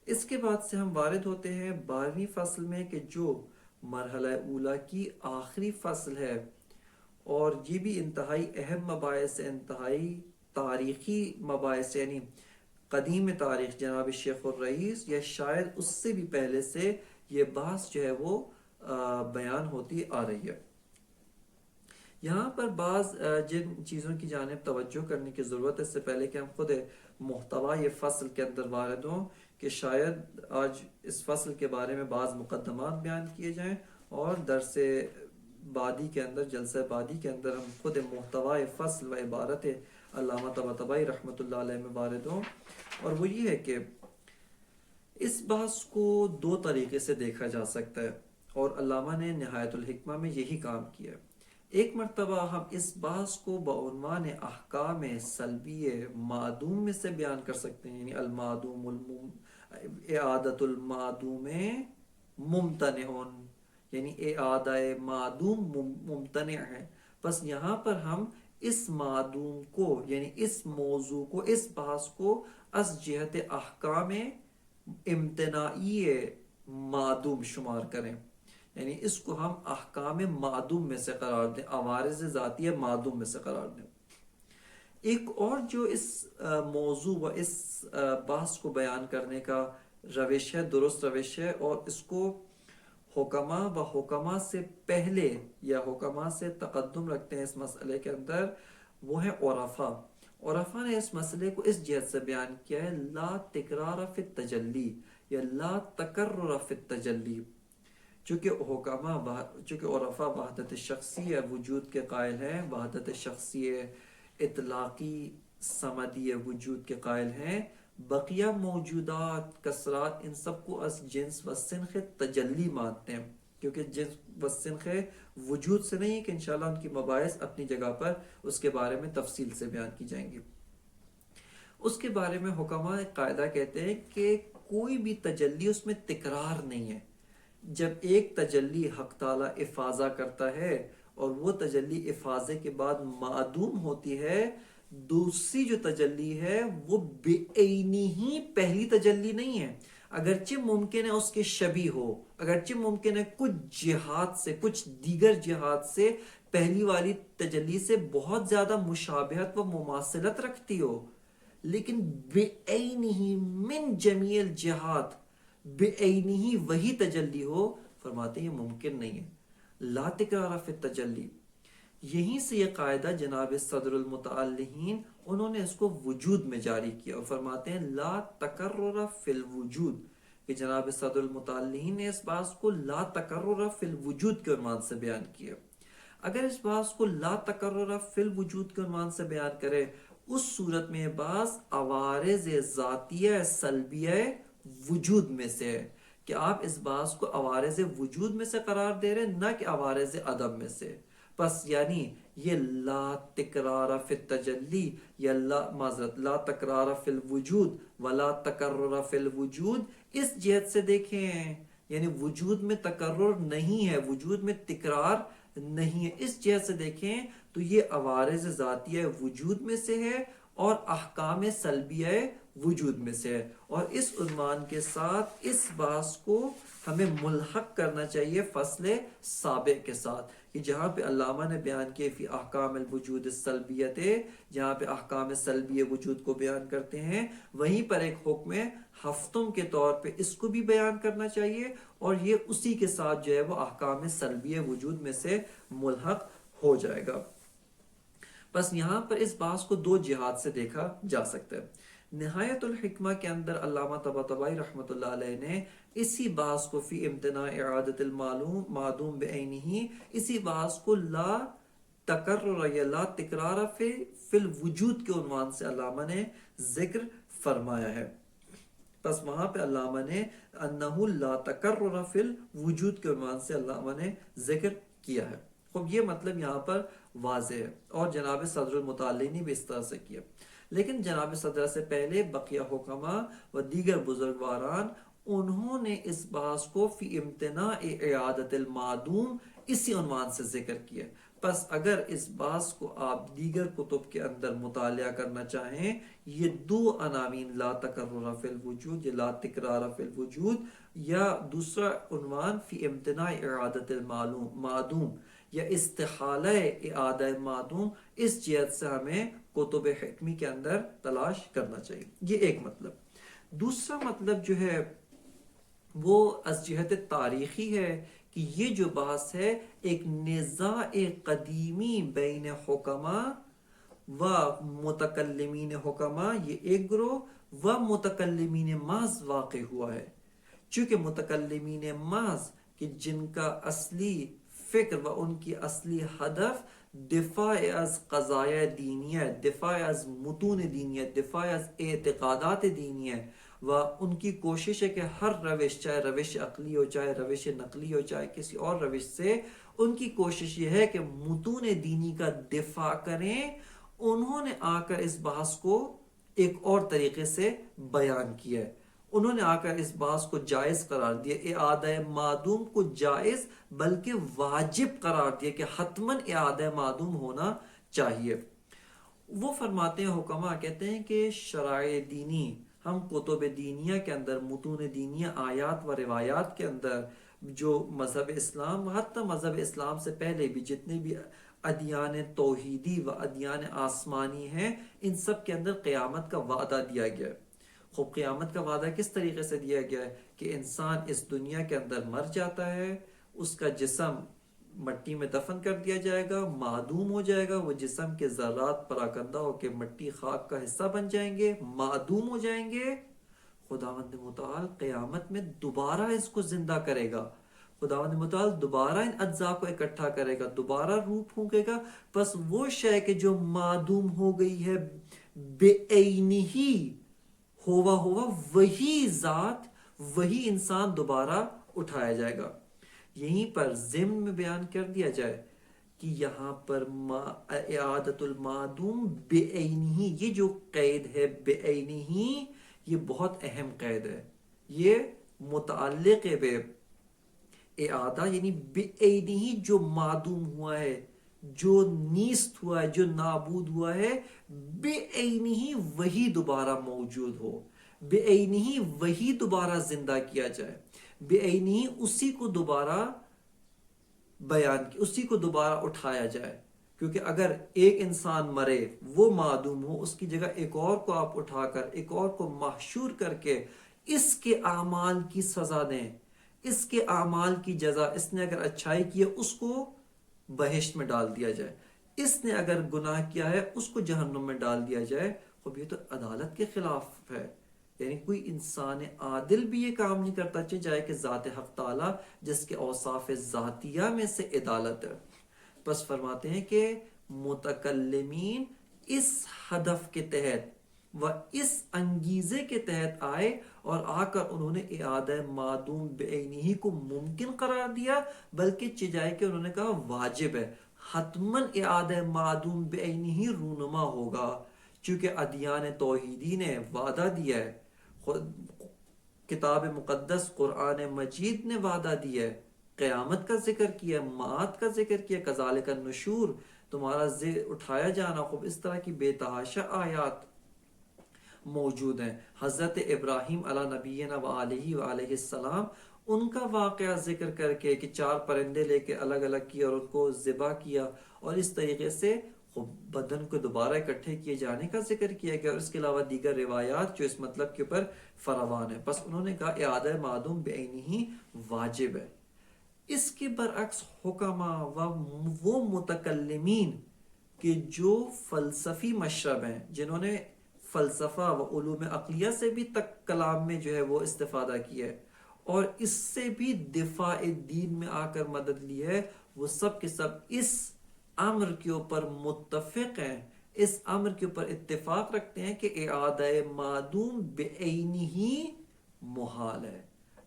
اس کے بعد سے ہم وارد ہوتے ہیں 12ویں فصل میں، کہ جو مرحلہ اولا کی آخری فصل ہے، اور یہ بھی انتہائی اہم مباحث ہے، انتہائی تاریخی مباحث، یعنی قدیم تاریخ جناب شیخ الرئیس یا شاید اس سے بھی پہلے سے یہ بحث جو ہے وہ بیان ہوتی آ رہی ہے. یہاں پر بعض جن چیزوں کی جانب توجہ کرنے کی ضرورت ہے، اس سے پہلے کہ ہم خود محتوا یہ فصل کے اندر وارد ہوں، کہ شاید آج اس فصل کے بارے میں بعض مقدمات بیان کیے جائیں، اور درس بعدی کے اندر، جلسہ بعدی کے اندر ہم خود محتوا فصل و عبارت علامہ طباطبائی رحمۃ اللہ علیہ میں وارد ہوں. اور وہ یہ ہے کہ اس بحث کو 2 طریقے سے دیکھا جا سکتا ہے، اور علامہ نے نہایت الحکمہ میں یہی کام کیا ہے. ایک مرتبہ ہم اس بحث کو بعنوان احکام سلبی معدوم میں سے بیان کر سکتے ہیں، یعنی المعدوم اعادت المعدوم ممتنع، یعنی اعادہ معدوم ممتنع ہے۔ بس یہاں پر ہم اس معدوم کو یعنی اس موضوع کو، اس بحث کو از جہت احکام امتناعی معدوم شمار کریں، یعنی اس کو ہم احکام معدوم میں سے قرار دیں، عوارض ذاتیہ معدوم میں سے قرار دیں۔ ایک اور جو اس موضوع و اس بحث کو بیان کرنے کا روش ہے، درست روش ہے، اور اس کو حکما و حکما سے پہلے یا حکما سے تقدم رکھتے ہیں اس مسئلے کے اندر، وہ ہے عرفا۔ عرفا نے اس مسئلے کو اس جہت سے بیان کیا ہے، لا تکرار فی التجلی یا لا تکرر فی التجلی۔ چونکہ عرفا وحدت شخصی وجود کے قائل ہیں، وحدت شخصی اطلاقی سمدی وجود کے قائل ہیں، بقیہ موجودات کثرات ان سب کو از جنس و سنخ تجلی مانتے ہیں، کیونکہ جنس و سنخ وجود سے نہیں ہے، کہ انشاءاللہ ان کی مباحث اپنی جگہ پر اس کے بارے میں تفصیل سے بیان کی جائیں گی۔ اس کے بارے میں حکماء قاعدہ کہتے ہیں کہ کوئی بھی تجلی اس میں تکرار نہیں ہے۔ جب ایک تجلی حق تعالیٰ افاضہ کرتا ہے اور وہ تجلی افاضے کے بعد معدوم ہوتی ہے، دوسری جو تجلی ہے وہ بعینی ہی پہلی تجلی نہیں ہے، اگرچہ ممکن ہے اس کے شبیہ ہو، اگرچہ ممکن ہے کچھ جہات سے، کچھ دیگر جہات سے پہلی والی تجلی سے بہت زیادہ مشابہت و مماثلت رکھتی ہو، لیکن بعینی من جمیع الجہات، بعینی وہی تجلی ہو، فرماتے ہیں یہ ممکن نہیں ہے۔ لا تکرار فی التجلی، یہیں سے یہ قاعدہ جناب صدر المتعلہین انہوں نے اس کو وجود میں جاری کیا، اور فرماتے ہیں لا تکرر فی الوجود، کہ جناب صدر المتعلہین نے اس بات کو لا تکرر فی الوجود کے عنوان سے بیان کیا۔ اگر اس بات کو لا تکرر فی الوجود کے عنوان سے بیان کرے، اس صورت میں یہ بات عوارض ذاتیہ سلبیہ وجود میں سے ہے، کہ آپ اس بات کو عوارض وجود میں سے قرار دے رہے ہیں، نہ کہ عوارض عدم میں سے۔ پس یعنی یہ لا تکرار فی التجلی یا لا تکرار فی الوجود ولا تکرر فی الوجود، اس جہت سے دیکھیں یعنی وجود میں تکرر نہیں ہے، وجود میں تکرار نہیں ہے، اس جہت سے دیکھیں تو یہ عوارض ذاتیہ وجود میں سے ہے اور احکام سلبیہ وجود میں سے ہے، اور اس عنوان کے ساتھ اس بحث کو ہمیں ملحق کرنا چاہیے فصل سابق کے ساتھ، کہ جہاں پہ علامہ نے بیان کیے فی احکام الوجود السلبیت، جہاں پہ احکام سلبی وجود کو بیان کرتے ہیں، وہیں پر ایک حکم ہفتم کے طور پہ اس کو بھی بیان کرنا چاہیے، اور یہ اسی کے ساتھ جو ہے وہ احکام سلبی وجود میں سے ملحق ہو جائے گا۔ بس یہاں پر اس بحث کو دو جہات سے دیکھا جا سکتا ہے۔ نہایت الحکمہ کے اندر علامہ طباطبائی رحمۃ اللہ علیہ نے اسی بحث کو فی امتناع اعادت المعلوم معدوم بعینہ، اسی بحث کو لا تکرر یا لا تکرار فی الوجود کے عنوان سے علامہ نے ذکر فرمایا ہے۔ پس وہاں پہ علامہ نے انہ لا تکرر فی الوجود کے عنوان سے علامہ نے ذکر کیا ہے۔ خب یہ مطلب یہاں پر واضح ہے، اور جناب صدر المتعلین نے بھی اس طرح سے کیا، لیکن جناب صدر سے پہلے بقیہ حکماء و دیگر بزرگواران انہوں نے اس بحث کو فی امتناع اعادت المعدوم اسی عنوان سے ذکر کیا۔ پس اگر اس بحث کو آپ دیگر کتب کے اندر مطالعہ کرنا چاہیں، یہ دو عناوین لا تکرر فی الوجود یا لا تکرار فی الوجود، یا دوسرا عنوان فی امتناع اعادت المعدوم یا استحالہ اعادہ معدوم، اس جہت سے ہمیں کتب حکمی کے اندر تلاش کرنا چاہیے۔ یہ ایک مطلب۔ دوسرا مطلب جو ہے وہ از جہت تاریخی ہے، کہ یہ جو بحث ہے ایک نزاع قدیمی بین حکماء و متکلمین حکماء، یہ ایک گروہ، و متکلمین محض واقع ہوا ہے۔ چونکہ متکلمین محض کہ جن کا اصلی فکر و ان کی اصلی ہدف دفاع از قضایا دینیہ، دفاع از متون دینیہ، دفاع از اعتقادات دینیہ، و ان کی کوشش ہے کہ ہر روش، چاہے روش عقلی ہو، چاہے روش نقلی ہو، چاہے کسی اور روش سے، ان کی کوشش یہ ہے کہ متون دینی کا دفاع کریں. انہوں نے آ کر اس بحث کو ایک اور طریقے سے بیان کیا ہے. انہوں نے آ کر اس بحث کو جائز قرار دیا، اعادہ معدوم کو جائز بلکہ واجب قرار دیا کہ حتماً اعادہ معدوم ہونا چاہیے. وہ فرماتے ہیں، حکماء کہتے ہیں کہ شرائع دینی، ہم کتب دینیہ کے اندر، متون دینیہ، آیات و روایات کے اندر جو مذہب اسلام، حتی مذہب اسلام سے پہلے بھی جتنے بھی ادیان توحیدی و ادیان آسمانی ہیں، ان سب کے اندر قیامت کا وعدہ دیا گیا ہے. خوب قیامت کا وعدہ کس طریقے سے دیا گیا ہے کہ انسان اس دنیا کے اندر مر جاتا ہے، اس کا جسم مٹی میں دفن کر دیا جائے گا، معدوم ہو جائے گا، وہ جسم کے ذرات پراکندہ ہو کے مٹی خاک کا حصہ بن جائیں گے، معدوم ہو جائیں گے. خداوند متعال قیامت میں دوبارہ اس کو زندہ کرے گا. خداوند متعال دوبارہ ان اجزاء کو اکٹھا کرے گا، دوبارہ روح پھونکے گا. بس وہ شے کہ جو معدوم ہو گئی ہے بے عینی ہوا وہی ذات، وہی انسان دوبارہ اٹھایا جائے گا. یہیں پر ضمن میں بیان کر دیا جائے کہ یہاں پر اعادت المعدوم بے عینی، یہ جو قید ہے بے عینی، یہ بہت اہم قید ہے. یہ متعلق ہے بے اعادہ، یعنی بے عینی، جو معدوم ہوا ہے، جو نیست ہوا ہے، جو نابود ہوا ہے، بے عینی وہی دوبارہ موجود ہو، بے عینی وہی دوبارہ زندہ کیا جائے، بے عینی اسی کو دوبارہ بیان کی، اسی کو دوبارہ اٹھایا جائے. کیونکہ اگر ایک انسان مرے، وہ معدوم ہو، اس کی جگہ ایک اور کو آپ اٹھا کر، ایک اور کو محشور کر کے اس کے اعمال کی سزا دیں، اس کے اعمال کی جزا، اس نے اگر اچھائی کی ہے اس کو بہشت میں ڈال دیا جائے، اس نے اگر گناہ کیا ہے اس کو جہنم میں ڈال دیا جائے. خب یہ تو عدالت کے خلاف ہے. یعنی کوئی انسان عادل بھی یہ کام نہیں کرتا، چاہے کہ ذات حق تعالی جس کے اوصاف ذاتیہ میں سے عدالت ہے. بس فرماتے ہیں کہ متکلمین اس ہدف کے تحت و اس انگیزے کے تحت آئے اور آ کر انہوں نے اعادہ معدوم بعینہ کو ممکن قرار دیا، بلکہ چجائے کہ انہوں نے کہا واجب ہے، حتماً اعادہ معدوم بعینہ رونما ہوگا. چونکہ ادیان توحیدی نے وعدہ دیا ہے، کتاب مقدس قرآن مجید نے وعدہ دیا ہے، قیامت کا ذکر کیا، معاد کا ذکر کیا، کذالک النشور، تمہارا اٹھایا جانا. خوب اس طرح کی بے تحاشا آیات موجود ہیں. حضرت ابراہیم علی نبینا وآلہ السلام، ان کا واقعہ ذکر کر کے کہ 4 پرندے لے کے الگ الگ کیا اور ان کو ذبح کیا، اور اس طریقے سے بدن کو دوبارہ اکٹھے کیے جانے کا ذکر کیا گیا، اور اس کے علاوہ دیگر روایات جو اس مطلب کے اوپر فراوان ہے. بس انہوں نے کہا اعادہ معدوم بعینہ واجب ہے. اس کے برعکس حکماء و وہ متکلمین کہ جو فلسفی مشرب ہیں، جنہوں نے فلسفہ و علوم عقلیہ سے بھی تک کلام میں جو ہے وہ استفادہ کیا ہے، اور اس سے بھی دفاع دین میں آ کر مدد لی ہے، وہ سب کے سب اس امر کے اوپر متفق ہیں، اس امر کے اوپر اتفاق رکھتے ہیں کہ اعادہ معدوم بعینہ محال ہے،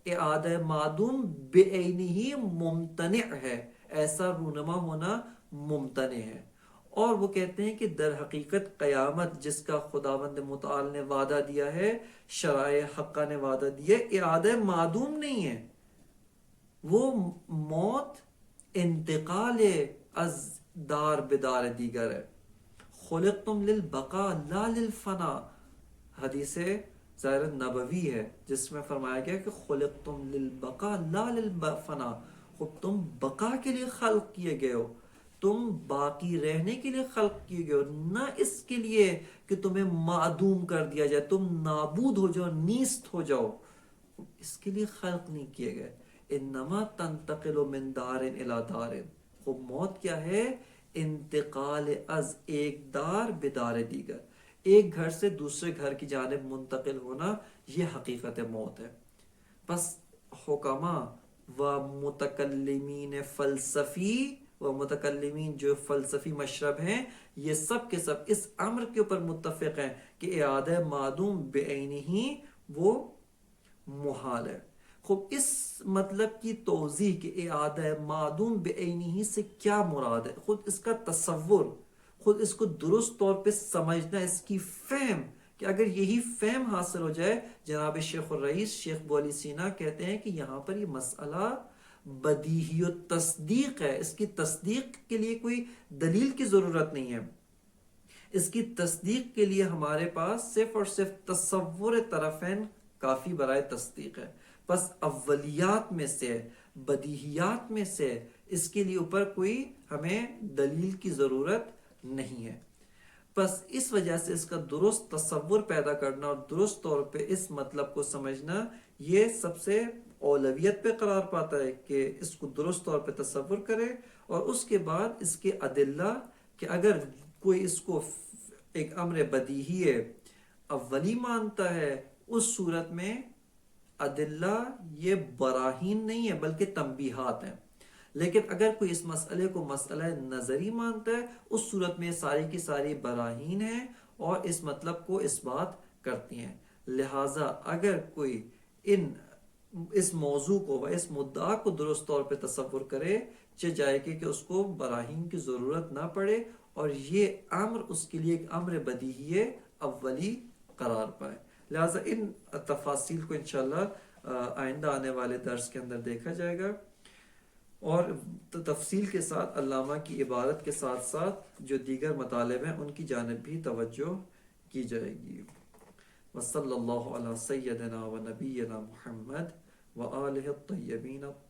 اعادہ معدوم بعینہ ممتنع ہے، ایسا رونما ہونا ممتنع ہے. اور وہ کہتے ہیں کہ در حقیقت قیامت جس کا خداوند متعال نے وعدہ دیا ہے، شرائع حقہ نے وعدہ دیا ہے، اعادہ معدوم نہیں ہے. وہ موت انتقال از دار بدار دیگر ہے. خلقتم للبقاء لا للفنا، حدیث ظاہر نبوی ہے جس میں فرمایا گیا کہ خلقتم للبقاء لا للفنا، خب تم بقا کے لیے خلق کیے گئے ہو، تم باقی رہنے کے لیے خلق کیے گئے ہو، نہ اس کے لیے کہ تمہیں معدوم کر دیا جائے، تم نابود ہو جاؤ، نیست ہو جاؤ. اس کے لیے خلق نہیں کیے گئے. انما تنتقل من دار الى دار، خب موت کیا ہے؟ انتقال از ایک دار بدار دیگر، ایک گھر سے دوسرے گھر کی جانب منتقل ہونا، یہ حقیقت موت ہے. بس حکماء و متکلمین فلسفی و متکلمین جو فلسفی مشرب ہیں، یہ سب کے سب اس امر کے اوپر متفق ہیں کہ اعادہ معدوم بعینہ وہ محال ہے. خب اس مطلب کی توضیح کہ اعادہ معدوم بعینی سے کیا مراد ہے، خود اس کا تصور، خود اس کو درست طور پہ سمجھنا، اس کی فہم، کہ اگر یہی فہم حاصل ہو جائے، جناب شیخ الرئیس شیخ ابو علی سینا کہتے ہیں کہ یہاں پر یہ مسئلہ بدیہی و تصدیق ہے، اس کی تصدیق کے لیے کوئی دلیل کی ضرورت نہیں ہے، اس کی تصدیق کے لیے ہمارے پاس صرف اور صرف تصور طرفین کافی برائے تصدیق ہے۔ بس اولیات میں سے، بدیہیات میں سے اس کے لیے اوپر کوئی ہمیں دلیل کی ضرورت نہیں ہے۔ بس اس وجہ سے اس کا درست تصور پیدا کرنا اور درست طور پہ اس مطلب کو سمجھنا، یہ سب سے اولویت پہ قرار پاتا ہے کہ اس کو درست طور پہ تصور کرے، اور اس کے بعد اس کے ادلہ، کہ اگر کوئی اس کو ایک امر بدیہی اولی مانتا ہے، اس صورت میں ادلہ یہ براہین نہیں ہے بلکہ تنبیہات ہیں، لیکن اگر کوئی اس مسئلے کو مسئلہ نظری مانتا ہے، اس صورت میں ساری کی ساری براہین ہیں اور اس مطلب کو اس بات کرتی ہیں۔ لہٰذا اگر کوئی اس موضوع کو و اس مدعا کو درست طور پہ تصور کرے، جائے کہ اس کو براہین کی ضرورت نہ پڑے اور یہ امر اس کے لیے ایک امر بدیہی اولی قرار پائے۔ لہٰذا ان تفاصیل کو انشاءاللہ آئندہ آنے والے درس کے اندر دیکھا جائے گا، اور تفصیل کے ساتھ علامہ کی عبارت کے ساتھ ساتھ جو دیگر مطالب ہیں ان کی جانب بھی توجہ کی جائے گی۔ وصلی اللہ علی سیدنا و نبینا محمد و آلہ الطیبین